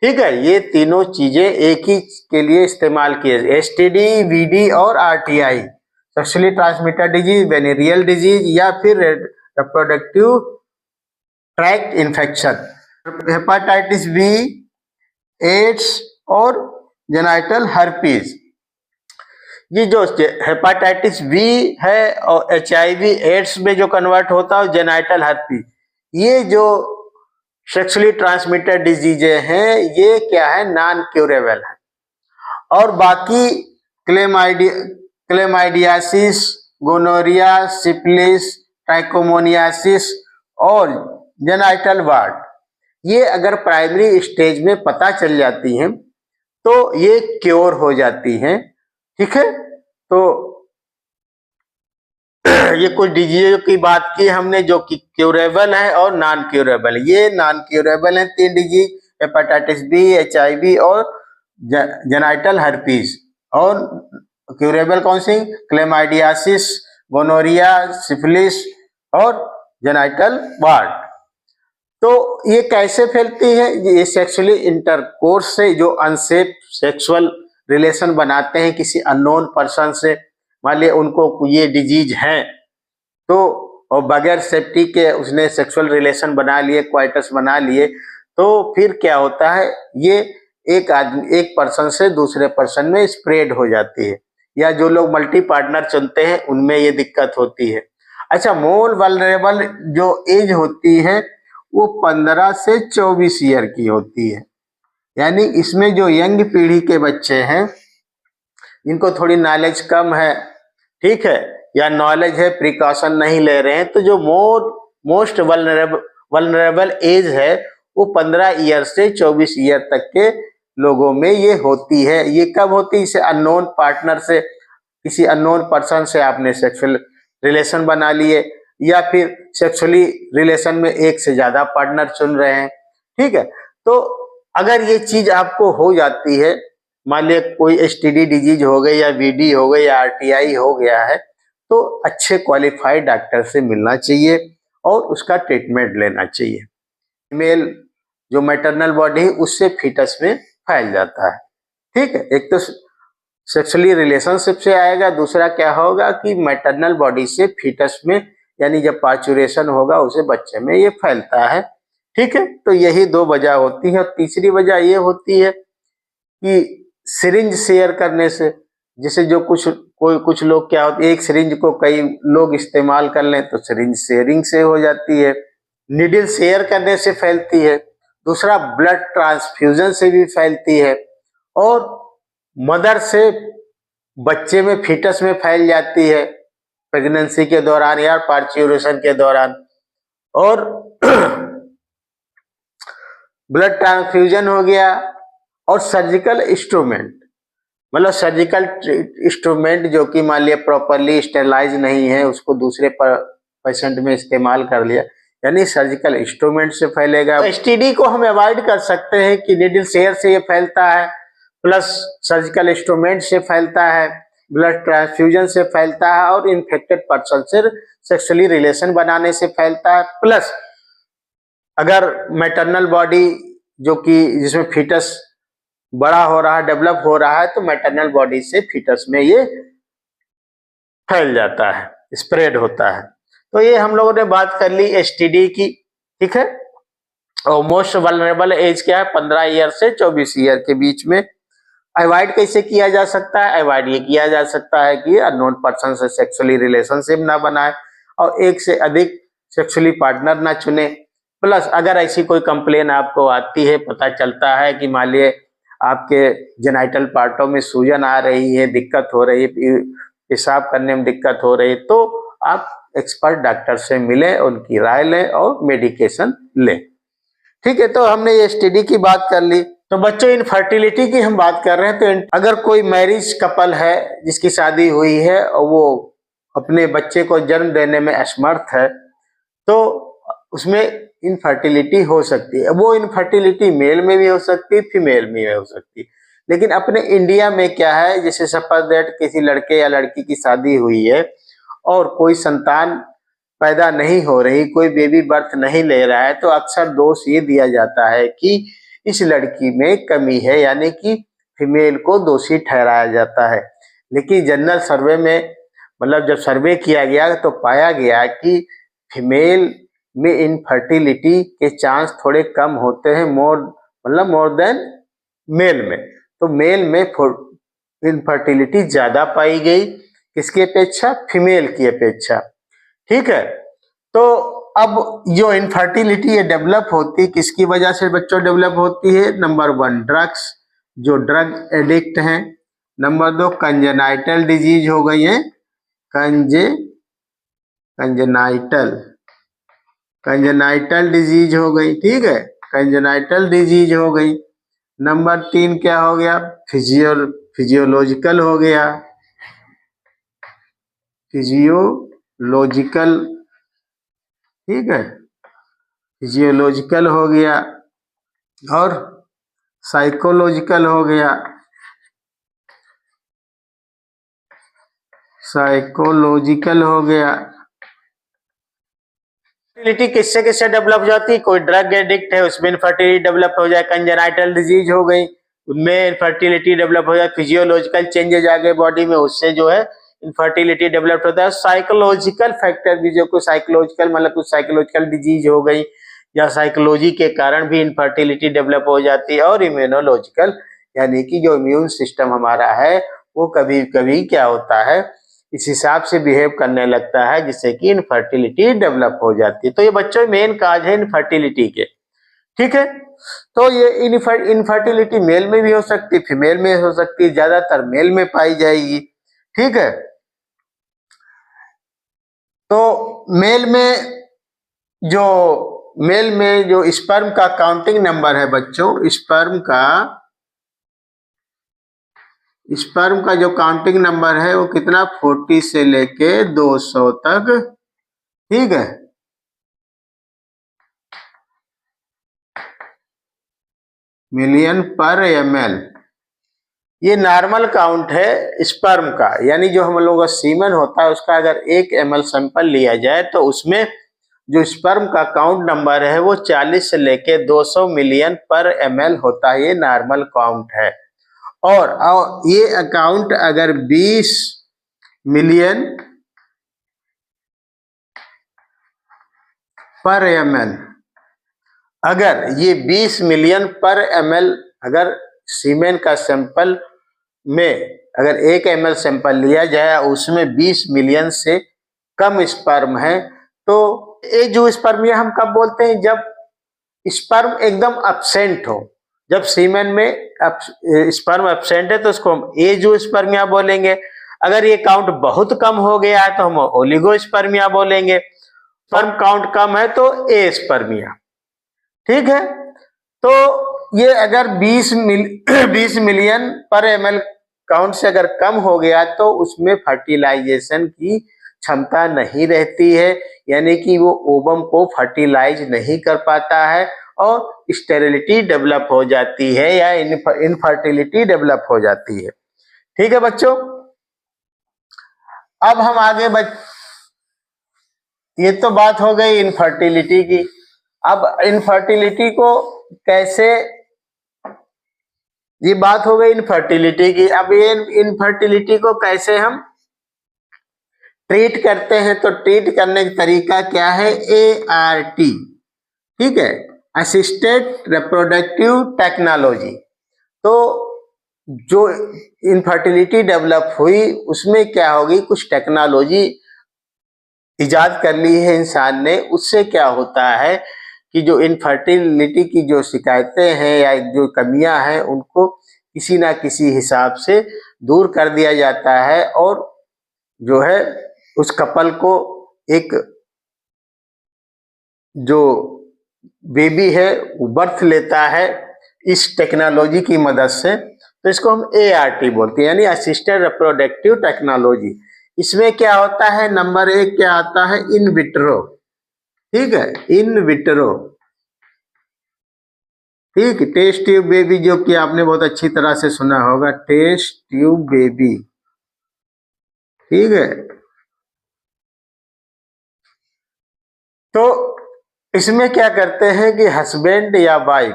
ठीक है। ये तीनों चीजें एक ही के लिए इस्तेमाल किए, एसटीडी, वीडी और RTI, sexually transmitted disease, venereal disease या फिर reproductive tract infection, hepatitis B, AIDS और जेनाइटल हर्पीज। ये जो हेपाटाइटिस बी है और एचआईवी एड्स में जो कन्वर्ट होता है जेनाइटल हर्पीज, ये जो सेक्सुअली ट्रांसमिटेड डिजीजे हैं ये क्या है, नॉन क्यूरेबल है। और बाकी क्लेमाइडियासिस, गोनोरिया, सिफिलिस, ट्राइकोमोनियासिस और जेनाइटल वार्ड, ये अगर प्राइमरी स्टेज में पता चल जाती हैं तो ये क्योर हो जाती हैं, ठीक है। तो ये कुछ डिजीज की बात की हमने जो कि क्यूरेबल है और नॉन क्यूरेबल। ये नॉन क्यूरेबल है 3 डिजीज, हेपेटाइटिस बी, एचआईवी और जेनाइटल हर्पीज। और क्यूरेबल कौन सी, क्लेमाइडियासिस, गोनोरिया, सिफिलिस और जेनाइटल वार्ड। तो ये कैसे फैलती है, ये सेक्सुअली इंटरकोर्स से, जो अनसेफ सेक्सुअल रिलेशन बनाते हैं किसी अननोन पर्सन से, मान लिया उनको ये डिजीज है तो, और बगैर सेफ्टी के उसने सेक्सुअल रिलेशन बना लिए, क्वाइटस बना लिए, तो फिर क्या होता है, ये एक आदमी, एक पर्सन से दूसरे पर्सन में स्प्रेड हो जाती है। या जो लोग मल्टी पार्टनर चुनते हैं उनमें ये दिक्कत होती है। अच्छा, मोर वल्नरेबल जो एज होती है वो 15 से 24 ईयर की होती है, यानी इसमें जो यंग पीढ़ी के बच्चे हैं इनको थोड़ी नॉलेज कम है, ठीक है, या नॉलेज है प्रिकॉशन नहीं ले रहे हैं, तो जो मोस्ट वल्नरेबल एज है वो 15 ईयर से 24 ईयर तक के लोगों में ये होती है। ये कब होती है? इसे अननोन पार्टनर से, किसी अननोन पर्सन से आपने सेक्सुअल रिलेशन बना लिए, या फिर सेक्सुअली रिलेशन में एक से ज्यादा पार्टनर चुन रहे हैं। ठीक है, तो अगर ये चीज आपको हो जाती है, मान लिया कोई एसटीडी डिजीज हो गई या वीडी हो गई या आरटीआई हो गया है, तो अच्छे क्वालिफाइड डॉक्टर से मिलना चाहिए और उसका ट्रीटमेंट लेना चाहिए। फीमेल जो मैटरनल बॉडी है उससे फीटस में फैल जाता है। ठीक है, एक तो सेक्सुअली रिलेशनशिप से आएगा, दूसरा क्या होगा कि मैटरनल बॉडी से फीटस में, यानी जब पार्चुरेशन होगा उसे बच्चे में ये फैलता है। ठीक है, तो यही दो वजह होती है। और तीसरी वजह ये होती है कि सिरिंज शेयर करने से, जैसे जो कुछ लोग क्या होते, एक सिरिंज को कई लोग इस्तेमाल कर लें तो सिरिंज शेयरिंग से हो जाती है। निडल शेयर करने से फैलती है। दूसरा, ब्लड ट्रांसफ्यूजन से भी फैलती है। और मदर से बच्चे में, फीटस में फैल जाती है प्रेगनेंसी के दौरान या पार्च्यूरेशन के दौरान। और ब्लड ट्रांसफ्यूजन हो गया। और सर्जिकल इंस्ट्रूमेंट, मतलब सर्जिकल इंस्ट्रूमेंट जो कि मान लिया प्रॉपरली स्टेरलाइज नहीं है, उसको दूसरे पेशेंट में इस्तेमाल कर लिया, यानी सर्जिकल इंस्ट्रूमेंट से फैलेगा। एसटीडी को हम अवॉइड कर सकते हैं कि निडल शेयर से ये फैलता है, प्लस सर्जिकल इंस्ट्रूमेंट से फैलता है, ब्लड ट्रांसफ्यूजन से फैलता है, और इन्फेक्टेड पर्सन से सेक्सुअली रिलेशन बनाने से फैलता है। प्लस अगर मैटरनल बॉडी जो कि जिसमें फीटस बड़ा हो रहा है, डेवलप हो रहा है, तो मैटरनल बॉडी से फीटस में ये फैल जाता है, स्प्रेड होता है। तो ये हम लोगों ने बात कर ली एसटीडी की। ठीक है, और मोस्ट वल्नरेबल एज क्या है? 15 ईयर से 24 ईयर के बीच में। अवॉइड कैसे किया जा सकता है? अवॉइड ये किया जा सकता है कि अननोन पर्सन से सेक्सुअली रिलेशनशिप ना बनाए और एक से अधिक सेक्सुअली पार्टनर ना चुने। प्लस अगर ऐसी कोई कंप्लेन आपको आती है, पता चलता है कि मान लिए आपके जेनाइटल पार्टों में सूजन आ रही है, दिक्कत हो रही है, पेशाब करने में दिक्कत हो रही है, तो आप एक्सपर्ट डॉक्टर से मिलें, उनकी राय लें और मेडिकेशन लें। ठीक है, तो हमने ये एसटीडी की बात कर ली। तो बच्चों, इनफर्टिलिटी की हम बात कर रहे हैं। तो अगर कोई मैरिज कपल है जिसकी शादी हुई है और वो अपने बच्चे को जन्म देने में असमर्थ है, तो उसमें इनफर्टिलिटी हो सकती है। वो इनफर्टिलिटी मेल में भी हो सकती है, फीमेल में भी हो सकती है। लेकिन अपने इंडिया में क्या है, जैसे सपोज दैट किसी लड़के या लड़की की शादी हुई है और कोई संतान पैदा नहीं हो रही, कोई बेबी बर्थ नहीं ले रहा है, तो अक्सर दोष ये दिया जाता है कि इस लड़की में कमी है, यानी कि फीमेल को दोषी ठहराया जाता है। लेकिन जनरल सर्वे में, मतलब जब सर्वे किया गया तो पाया गया कि फीमेल में इनफर्टिलिटी के चांस थोड़े कम होते हैं, मोर देन मेल में। तो मेल में इनफर्टिलिटी ज्यादा पाई गई, किसकी अपेक्षा? फीमेल की अपेक्षा। ठीक है, तो अब जो इनफर्टिलिटी ये डेवलप होती है, किसकी वजह से बच्चों डेवलप होती है? नंबर 1, ड्रग्स, जो ड्रग एडिक्ट हैं। नंबर 2, कंजेनाइटल डिजीज हो गई है, कंजेनाइटल डिजीज हो गई। ठीक है, कंजेनाइटल डिजीज हो गई। नंबर 3 क्या हो गया? फिजियोलॉजिकल हो गया, फिजियोलॉजिकल। ठीक है, फिजियोलॉजिकल हो गया और साइकोलॉजिकल हो गया, साइकोलॉजिकल हो गया। इनफर्टिलिटी किससे किससे डेवलप हो जाती है? कोई ड्रग एडिक्ट है, उसमें इनफर्टिलिटी डेवलप हो जाए। कंजेनाइटल डिजीज हो गई, उनमें इनफर्टिलिटी डेवलप हो जाए। फिजियोलॉजिकल चेंजेज आ गए बॉडी में, उससे जो है इनफर्टिलिटी डेवलप होता है। साइकोलॉजिकल फैक्टर भी, जो कोई साइकोलॉजिकल, मतलब कुछ साइकोलॉजिकल डिजीज हो गई या साइकोलॉजी के कारण भी इनफर्टिलिटी डेवलप हो जाती है। और इम्यूनोलॉजिकल, यानी कि जो इम्यून सिस्टम हमारा है वो कभी कभी क्या होता है, इस हिसाब से बिहेव करने लगता है जिससे कि इनफर्टिलिटी डेवलप हो जाती है। तो ये बच्चों मेन काज है इनफर्टिलिटी के। ठीक है, तो ये इनफर्टिलिटी मेल में भी हो सकती है, फीमेल में हो सकती है, ज्यादातर मेल में पाई जाएगी। ठीक है, तो मेल में जो स्पर्म का काउंटिंग नंबर है बच्चों, स्पर्म का स्पर्म का जो काउंटिंग नंबर है वो कितना 40 से लेके 200 तक, ठीक है। मिलियन पर ml, ये नॉर्मल काउंट है स्पर्म का, यानी जो हम लोगों का सीमन होता है उसका अगर 1 ml सैंपल लिया जाए तो उसमें जो स्पर्म का काउंट नंबर है वो 40 से लेके 200 मिलियन पर ml होता है, ये नॉर्मल काउंट है। और ये अकाउंट अगर 20 मिलियन पर ml, अगर ये 20 मिलियन पर ml अगर सीमेन का सैंपल में अगर 1 ml सैंपल लिया जाए उसमें 20 मिलियन से कम स्पर्म है, तो ये जो स्पर्मिया हम कब बोलते हैं, जब स्पर्म एकदम एब्सेंट हो। जब सीमेन में स्पर्म एब्सेंट है तो उसको हम एजोस्पर्मिया बोलेंगे। अगर ये काउंट बहुत कम हो गया है तो हम ओलिगोस्पर्मिया बोलेंगे। स्पर्म काउंट कम है तो एस्पर्मिया, ठीक है। तो ये अगर 20 मिलियन पर ml काउंट से अगर कम हो गया तो उसमें फर्टिलाइजेशन की क्षमता नहीं रहती है, यानी कि वो ओवम को फर्टिलाइज नहीं कर पाता है और स्टेरिलिटी डेवलप हो जाती है या इनफर्टिलिटी डेवलप हो जाती है, ठीक है बच्चों। अब हम आगे ये तो बात हो गई इनफर्टिलिटी की। अब इनफर्टिलिटी को कैसे, ये बात हो गई इनफर्टिलिटी की। अब ये इनफर्टिलिटी को कैसे हम ट्रीट करते हैं, तो ट्रीट करने का तरीका क्या है, ART, ठीक है, असिस्टेड रिप्रोडक्टिव टेक्नोलॉजी। तो जो इनफर्टिलिटी डेवलप हुई उसमें क्या होगी, कुछ टेक्नोलॉजी इजाद कर ली है इंसान ने, उससे क्या होता है कि जो इनफर्टिलिटी की जो शिकायतें हैं या जो कमियां हैं उनको किसी ना किसी हिसाब से दूर कर दिया जाता है और जो है उस कपल को एक जो बेबी है वो बर्थ लेता है इस टेक्नोलॉजी की मदद से। तो इसको हम ART बोलते हैं, यानी असिस्टेड रिप्रोडक्टिव टेक्नोलॉजी। इसमें क्या होता है, नंबर 1 क्या आता है, इन विट्रो, ठीक है, इन विट्रो, ठीक, टेस्ट ट्यूब बेबी, जो कि आपने बहुत अच्छी तरह से सुना होगा, टेस्ट ट्यूब बेबी, ठीक है। तो इसमें क्या करते हैं कि हस्बैंड या वाइफ,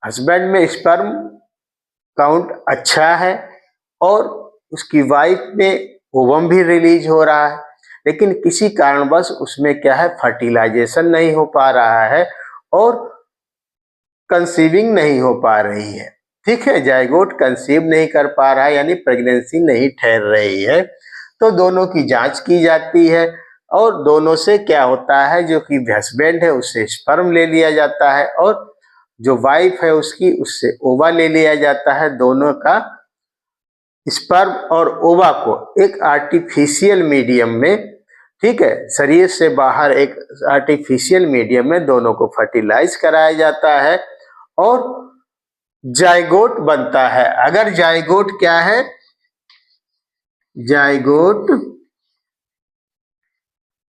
हस्बैंड में स्पर्म काउंट अच्छा है और उसकी वाइफ में ओवम भी रिलीज हो रहा है, लेकिन किसी कारणवश उसमें क्या है, फर्टिलाइजेशन नहीं हो पा रहा है और कंसीविंग नहीं हो पा रही है, ठीक है, जाइगोट कंसीव नहीं कर पा रहा है, यानी प्रेगनेंसी नहीं ठहर रही है। तो दोनों की जांच की जाती है और दोनों से क्या होता है, जो कि हस्बैंड है उससे स्पर्म ले लिया जाता है और जो वाइफ है उसकी उससे ओवा ले लिया जाता है। दोनों का स्पर्म और ओवा को एक आर्टिफिशियल मीडियम में, ठीक है, शरीर से बाहर एक आर्टिफिशियल मीडियम में दोनों को फर्टिलाइज कराया जाता है और जाइगोट बनता है। अगर जाइगोट क्या है, जाइगोट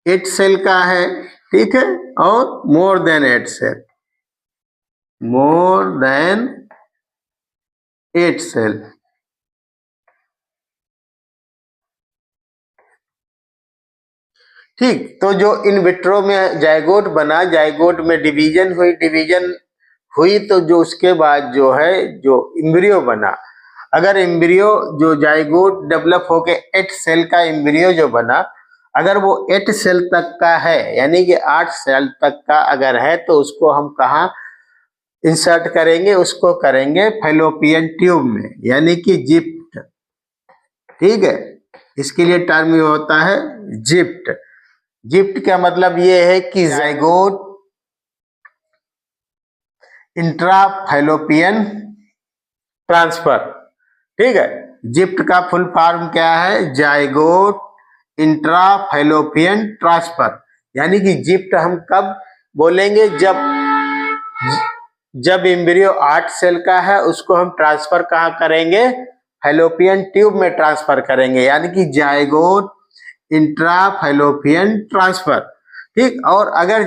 8 सेल का है, ठीक है, और more than 8 cell, more than 8 cell, ठीक। तो जो इन विट्रो में जाइगोट बना, जाइगोट में डिवीजन हुई तो जो उसके बाद जो है जो एम्ब्रियो बना, अगर एम्ब्रियो जो जाइगोट डेवलप होके 8 सेल का एम्ब्रियो जो बना, अगर वो 8 सेल तक का है, यानी कि 8 सेल तक का अगर है, तो उसको हम कहाँ इंसर्ट करेंगे, उसको करेंगे फैलोपियन ट्यूब में, यानी कि जिप्ट, ठीक है। इसके लिए टर्म ये होता है जिप्ट। जिप्ट का मतलब ये है कि जाइगोट इंट्राफैलोपियन ट्रांसफर, ठीक है। जिप्ट का फुल फॉर्म क्या है, जाइगोट इंट्राफैलोपियन ट्रांसफर, यानी कि जिप्ट हम कब बोलेंगे, जब एम्ब्रियो 8 सेल का है, उसको हम ट्रांसफर कहाँ करेंगे, फैलोपियन ट्यूब में ट्रांसफर करेंगे, यानी कि जायगोट इंट्रा फैलोपियन ट्रांसफर। ठीक, और अगर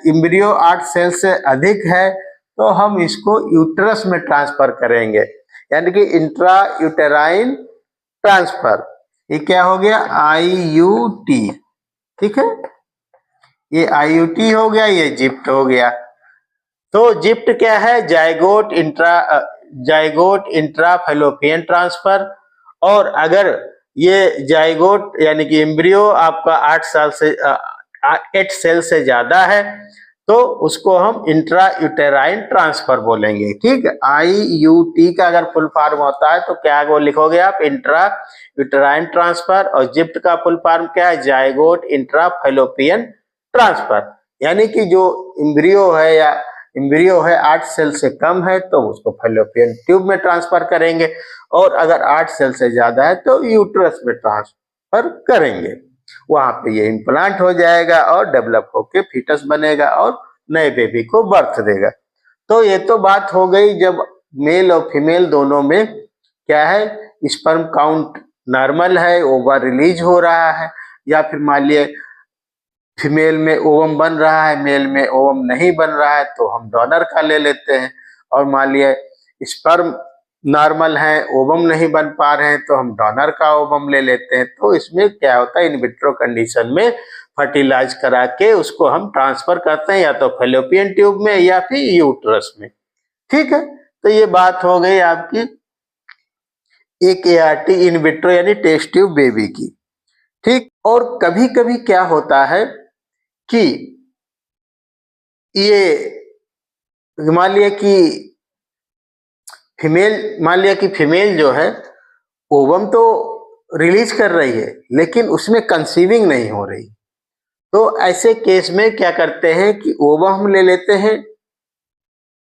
एम्ब्रियो 8 सेल से अधिक है तो हम इसको यूट्रस में ट्रांसफर करेंगे, यानी कि इंट्रा यूटेराइन ट्रांसफर। ये क्या हो गया, IUT। ठीक है, ये IUT हो गया, ये जिप्ट हो गया। तो जिप्ट क्या है, जायगोट इंट्रा फैलोपियन ट्रांसफर। और अगर ये जायगोट यानी कि एम्ब्रियो आपका 8 सेल से ज्यादा है तो उसको हम इंट्रा यूटेराइन ट्रांसफर बोलेंगे। ठीक है, IUT का अगर फुल फॉर्म होता है तो क्या वो लिखोगे आप, इंट्रा यूटेराइन ट्रांसफर। और जिप्ट का फुल फॉर्म क्या है, जायगोट इंट्रा फैलोपियन ट्रांसफर। यानी कि जो एम्ब्रियो है 8 सेल से कम है तो उसको फैलोपियन ट्यूब में ट्रांसफर करेंगे, और अगर 8 सेल से ज्यादा है तो यूट्रस में ट्रांसफर करेंगे। वहां पे ये इम्प्लांट हो जाएगा और डेवलप होके फीटस बनेगा और नए बेबी को बर्थ देगा। तो ये तो बात हो गई जब मेल और फीमेल दोनों में क्या है, स्पर्म काउंट नॉर्मल है, ओवा रिलीज हो रहा है, या फिर मान लिए फीमेल में ओवम बन रहा है, मेल में ओवम नहीं बन रहा है तो हम डोनर का ले लेते हैं। और मान लिए स्पर्म नॉर्मल है, ओवम नहीं बन पा रहे हैं तो हम डोनर का ओवम ले लेते हैं। तो इसमें क्या होता है, इन विट्रो कंडीशन में फर्टिलाइज करा के उसको हम ट्रांसफर करते हैं या तो फैलोपियन ट्यूब में या फिर यूट्रस में। ठीक है, तो ये बात हो गई आपकी एक ART इन विट्रो यानी टेस्ट ट्यूब बेबी की। ठीक, और कभी कभी क्या होता है कि ये मान लिया कि फीमेल जो है ओवम तो रिलीज कर रही है लेकिन उसमें कंसीविंग नहीं हो रही। तो ऐसे केस में क्या करते हैं कि ओवम हम ले लेते हैं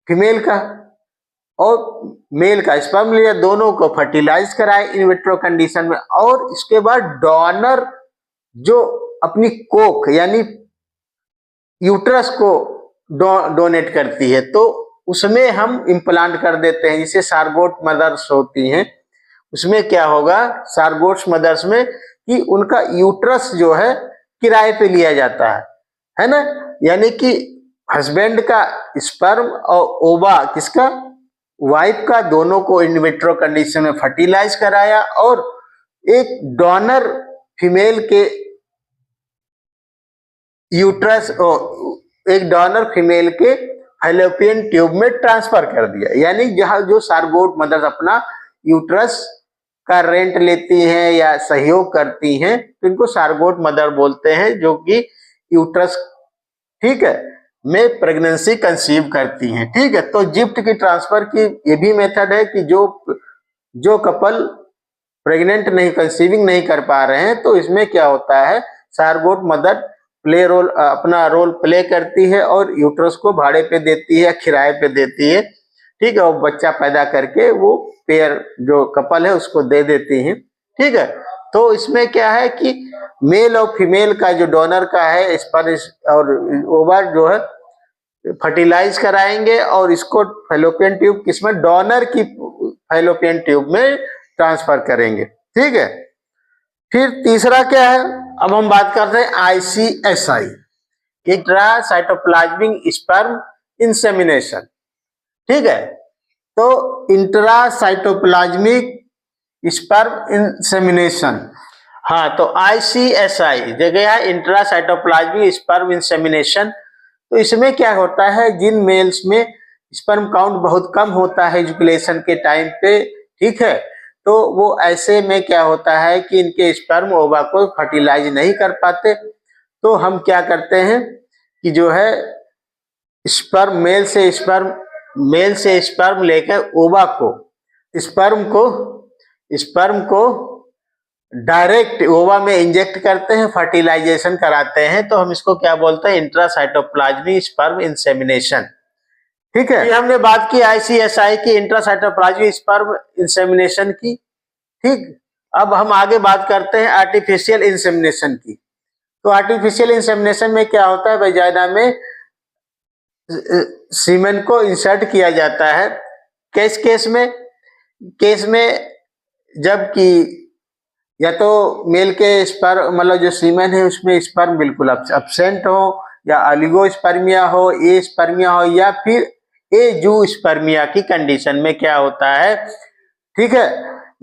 फीमेल का और मेल का स्पर्म लिया, दोनों को फर्टिलाइज कराए इन विट्रो कंडीशन में, और इसके बाद डोनर जो अपनी कोख यानी यूट्रस को डोनेट करती है तो उसमें हम इम्प्लांट कर देते हैं। जिसे सारगोट मदर्स होती हैं उसमें क्या होगा, सारगोट्स मदर्स में कि उनका यूट्रस जो है किराए पे लिया जाता है ना, यानी कि हस्बैंड का स्पर्म और ओवा किसका, वाइफ का, दोनों को इन विट्रो कंडीशन में फर्टिलाइज कराया और एक डोनर फीमेल के यूट्रस एक डोनर फीमेल के फैलोपियन ट्यूब में ट्रांसफर कर दिया। यानी जहां जो सारगोट मदर्स अपना यूट्रस का रेंट लेती हैं या सहयोग करती हैं तो इनको सारगोट मदर बोलते हैं, जो कि यूट्रस ठीक है में प्रेगनेंसी कंसीव करती हैं। ठीक है, तो जिप्ट की ट्रांसफर की ये भी मेथड है कि जो कपल प्रेग्नेंट नहीं कंसीविंग नहीं कर पा रहे हैं तो इसमें क्या होता है, सारगोट मदर अपना रोल प्ले करती है और यूट्रस को भाड़े पे देती है, किराए पे देती है। ठीक है, और बच्चा पैदा करके वो पेयर जो कपल है उसको दे देती हैं। ठीक है, तो इसमें क्या है कि मेल और फीमेल का जो डोनर का है स्पर्म और ओवर जो है फर्टिलाइज कराएंगे और इसको फैलोपियन ट्यूब किसमें, डोनर की फैलोपियन ट्यूब में ट्रांसफर करेंगे। ठीक है, फिर तीसरा क्या है, अब हम बात करते हैं ICSI, इंट्रासाइटोप्लाज्मिक स्पर्म इंसेमिनेशन। ठीक है, तो इंट्रासाइटोप्लाज्मिक स्पर्म इंसेमिनेशन, हाँ तो ICSI जगह है इंट्रासाइटोप्लाज्मिक स्पर्म इंसेमिनेशन। तो इसमें क्या होता है, जिन मेल्स में स्पर्म काउंट बहुत कम होता है इजुकुलेशन के टाइम पे, ठीक है, तो वो ऐसे में क्या होता है कि इनके स्पर्म ओवा को फर्टिलाइज नहीं कर पाते। तो हम क्या करते हैं कि जो है स्पर्म मेल से स्पर्म लेकर ओवा को स्पर्म को डायरेक्ट ओवा में इंजेक्ट करते हैं, फर्टिलाइजेशन कराते हैं। तो हम इसको क्या बोलते हैं, इंट्रासाइटोप्लाज्मिक स्पर्म इंसेमिनेशन। ठीक है, ये हमने बात की ICSI की, इंट्रासाइटोप्लाज्मिक स्पर्म इंसेमिनेशन की। ठीक, अब हम आगे बात करते हैं आर्टिफिशियल इंसेमिनेशन की। तो आर्टिफिशियल इंसेमिनेशन में क्या होता है, वजाइना में सीमेन को इंसर्ट किया जाता है। केस में जबकि या तो मेल के स्पर्म मतलब जो सीमेन है उसमें स्पर्म बिल्कुल एब्सेंट हो, या ऑलिगोस्पर्मिया हो, ए स्पर्मिया हो, या फिर एजूस्पर्मिया की कंडीशन में क्या होता है, ठीक है,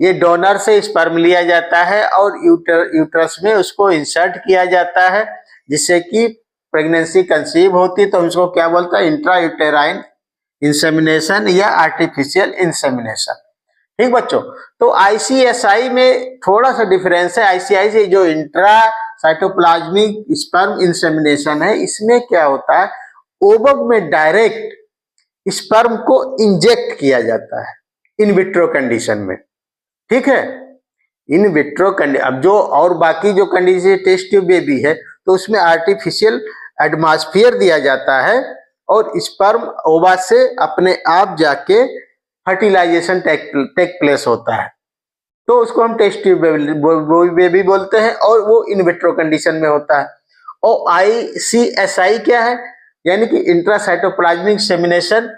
ये डोनर से स्पर्म लिया जाता है और यूट्रस में उसको इंसर्ट किया जाता है, जिससे कि प्रेगनेंसी कंसीव होती है। तो हम इसको क्या बोलते हैं, इंट्रा यूटेराइन इंसेमिनेशन या आर्टिफिशियल इंसेमिनेशन। ठीक बच्चों, तो आईसीएसआई में थोड़ा सा डिफरेंस है। आईसीआई से जो इंट्रा साइटोप्लाज्मिक स्पर्म इंसेमिनेशन है, इसमें क्या होता है, ओवम में डायरेक्ट स्पर्म को इंजेक्ट किया जाता है इन विट्रो कंडीशन में, ठीक है, इन विट्रो कंडीशन। अब जो और बाकी जो कंडीशन टेस्ट ट्यूब बेबी है, तो उसमें आर्टिफिशियल एटमॉस्फेयर दिया जाता है और स्पर्म ओवा से अपने आप जाके फर्टिलाइजेशन टेक प्लेस होता है, तो उसको हम टेस्ट ट्यूब बेबी बोलते हैं और वो इन विट्रो कंडीशन में होता है। और आईसीएसआई क्या है, यानी कि intracytoplasmic insemination,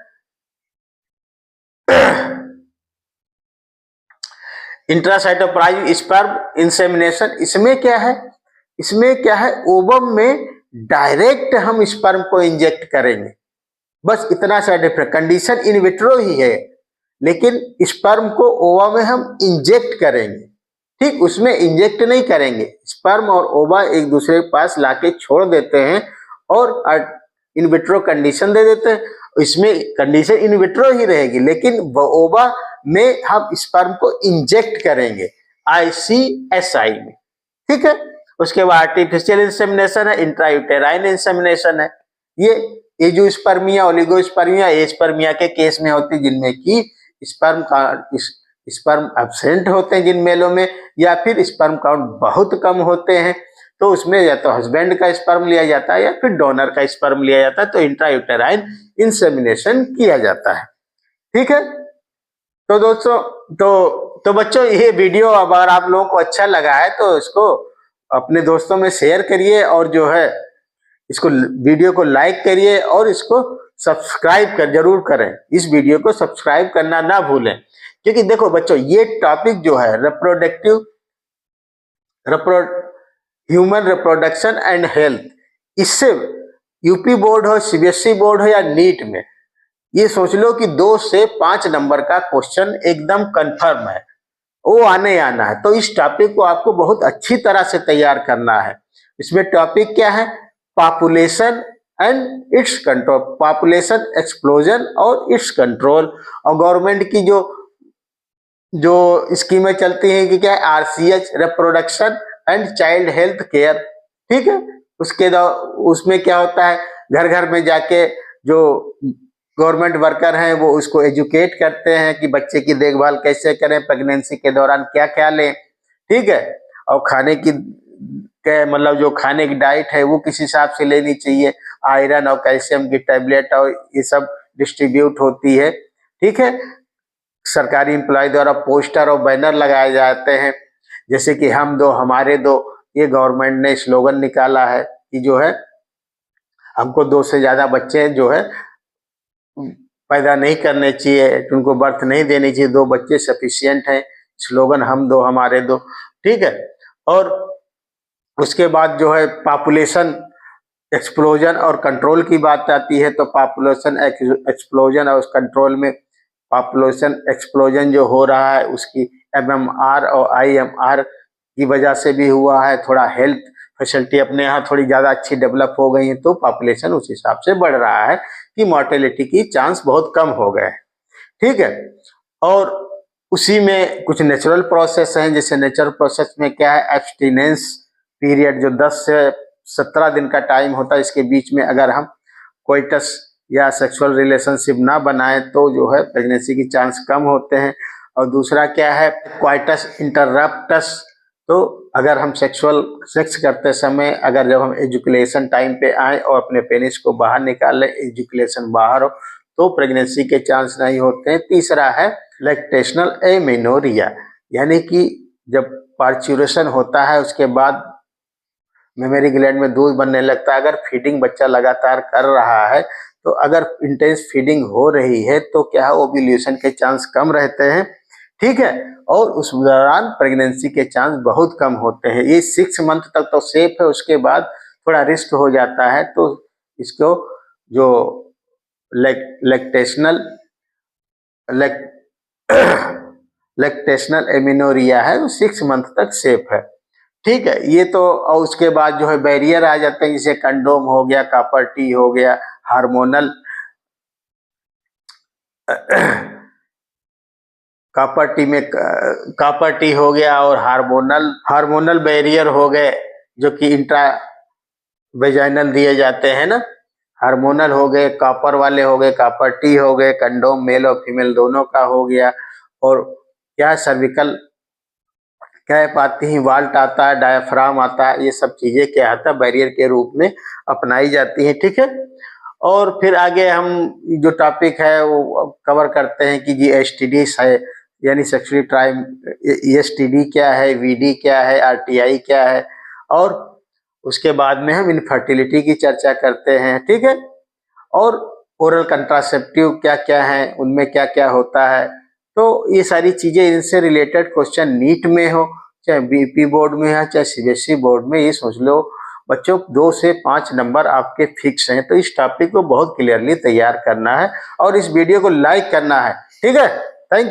intracytoplasmic sperm insemination. इसमें क्या है, इसमें क्या है, ओवम में डायरेक्ट हम स्पर्म को इंजेक्ट करेंगे, बस इतना सा डिफरेंस। कंडीशन इन विट्रो ही है, लेकिन स्पर्म को ओवा में हम इंजेक्ट करेंगे, ठीक, उसमें इंजेक्ट नहीं करेंगे, स्पर्म और ओवा एक दूसरे के पास लाके छोड़ देते हैं और इन विट्रो कंडीशन दे देते हैं। इसमें कंडीशन इन विट्रो ही रहेगी, लेकिन ओवा में हम स्पर्म को इंजेक्ट करेंगे आईसीएसआई में, ठीक है। उसके बाद आर्टिफिशियल इंसेमिनेशन है, इंट्रायूटेराइन इंसेमिनेशन है। ये एजोस्पर्मिया, ओलिगोस्पर्मिया, एस्पर्मिया के केस में होती है, जिनमें कि स्पर्म एब्सेंट होते हैं जिन मेलों में, या फिर स्पर्म काउंट बहुत कम होते हैं, तो उसमें या तो हस्बैंड का स्पर्म लिया जाता है या फिर डोनर का स्पर्म लिया जाता है, तो इंट्रायूटेराइन इंसेमिनेशन किया जाता है, ठीक है। तो दोस्तों, तो बच्चों, ये वीडियो अगर आप लोगों को अच्छा लगा है तो इसको अपने दोस्तों में शेयर करिए, और जो है इसको वीडियो को लाइक करिए और इसको सब्सक्राइब जरूर करें। इस वीडियो को सब्सक्राइब करना ना भूलें, क्योंकि देखो बच्चों, ये टॉपिक जो है ह्यूमन रिप्रोडक्शन एंड हेल्थ, इससे यूपी बोर्ड हो, सीबीएसई बोर्ड हो या नीट में, ये सोच लो कि 2 से 5 नंबर का क्वेश्चन एकदम कंफर्म है, वो आना है। तो इस टॉपिक को आपको बहुत अच्छी तरह से तैयार करना है। इसमें टॉपिक क्या है, population and it's control, population explosion और इट्स कंट्रोल। और गवर्नमेंट की जो स्कीमें चलती हैं कि क्या है, RCH, reproduction and child health care, ठीक है। उसमें क्या होता है, घर घर में जाके जो गवर्नमेंट वर्कर हैं वो उसको एजुकेट करते हैं कि बच्चे की देखभाल कैसे करें, प्रेगनेंसी के दौरान क्या क्या लें, ठीक है। और खाने की मतलब जो खाने की डाइट है वो किस हिसाब से लेनी चाहिए, आयरन और कैल्शियम की टैबलेट और ये सब डिस्ट्रीब्यूट होती है, ठीक है। सरकारी एम्प्लॉय द्वारा पोस्टर और बैनर लगाए जाते हैं, जैसे कि हम दो हमारे दो, ये गवर्नमेंट ने स्लोगन निकाला है कि जो है हमको 2 से ज्यादा बच्चे जो है पैदा नहीं करने चाहिए, उनको बर्थ नहीं देनी चाहिए, 2 बच्चे सफिशिएंट है, स्लोगन हम दो हमारे दो, ठीक है। और उसके बाद जो है पॉपुलेशन एक्सप्लोजन और कंट्रोल की बात आती है, तो पॉपुलेशन एक्सप्लोजन और उस कंट्रोल में पॉपुलेशन एक्सप्लोजन जो हो रहा है उसकी एमएमआर और आईएमआर की वजह से भी हुआ है, थोड़ा हेल्थ फैसिलिटी अपने यहाँ थोड़ी ज़्यादा अच्छी डेवलप हो गई है, तो पॉपुलेशन उस हिसाब से बढ़ रहा है कि मॉर्टेलिटी की चांस बहुत कम हो गए, ठीक है। और उसी में कुछ नेचुरल प्रोसेस हैं, जैसे नेचुरल प्रोसेस में क्या है, एब्सटिनेंस पीरियड जो 10 से 17 दिन का टाइम होता है, इसके बीच में अगर हम कोइटस या सेक्सुअल रिलेशनशिप ना बनाए तो जो है प्रेगनेंसी की चांस कम होते हैं। और दूसरा क्या है, क्वाइटस इंटररप्टस, तो अगर हम सेक्स करते समय अगर जब हम एजुकुलेशन टाइम पे आए और अपने पेनिस को बाहर निकाल लें, एजुकुलेशन बाहर हो, तो प्रेगनेंसी के चांस नहीं होते हैं। तीसरा है लैक्टेशनल एमेनोरिया, यानी कि जब पार्चुरेशन होता है उसके बाद मेमोरी ग्लैंड में दूध बनने लगता है, अगर फीडिंग बच्चा लगातार कर रहा है, तो अगर इंटेंस फीडिंग हो रही है तो क्या है, ओव्यूलेशन के चांस कम रहते हैं, ठीक है। और उस दौरान प्रेगनेंसी के चांस बहुत कम होते हैं। ये 6 मंथ तक तो सेफ है, उसके बाद थोड़ा रिस्क हो जाता है। तो इसको जो लैक्टेशनल एमिनोरिया है वो 6 मंथ तक सेफ है। ठीक है। ये तो, और उसके बाद जो है बैरियर आ जाते हैं, जैसे कंडोम हो गया, कॉपर टी हो गया, हार्मोनल कॉपर टी हो गया और हार्मोनल बैरियर हो गए, जो कि इंट्रा वेजाइनल दिए जाते हैं ना। हार्मोनल हो गए, कॉपर वाले हो गए, कॉपर टी हो गए, कंडोम मेल और फीमेल दोनों का हो गया। और क्या सर्विकल कैप आती है, वाल्ट आता है, डायाफ्राम आता है, ये सब चीजें क्या आता है बैरियर के रूप में अपनाई जाती हैं। ठीक है। और फिर आगे हम जो टॉपिक है वो कवर करते हैं कि जी एसटीडी है, यानी सेक्सुअली ट्राई, एसटीडी क्या है, वीडी क्या है, आरटीआई क्या है, और उसके बाद में हम इनफर्टिलिटी की चर्चा करते हैं। ठीक है। और ओरल कंट्रासेप्टिव क्या क्या है, उनमें क्या क्या होता है। तो ये सारी चीजें, इनसे रिलेटेड क्वेश्चन नीट में हो, चाहे बीपी बोर्ड में है, चाहे सीबीएसई बोर्ड में, ये सोच लो बच्चों 2 से 5 नंबर आपके फिक्स हैं। तो इस टॉपिक को बहुत क्लियरली तैयार करना है और इस वीडियो को लाइक करना है। ठीक है। Thank you.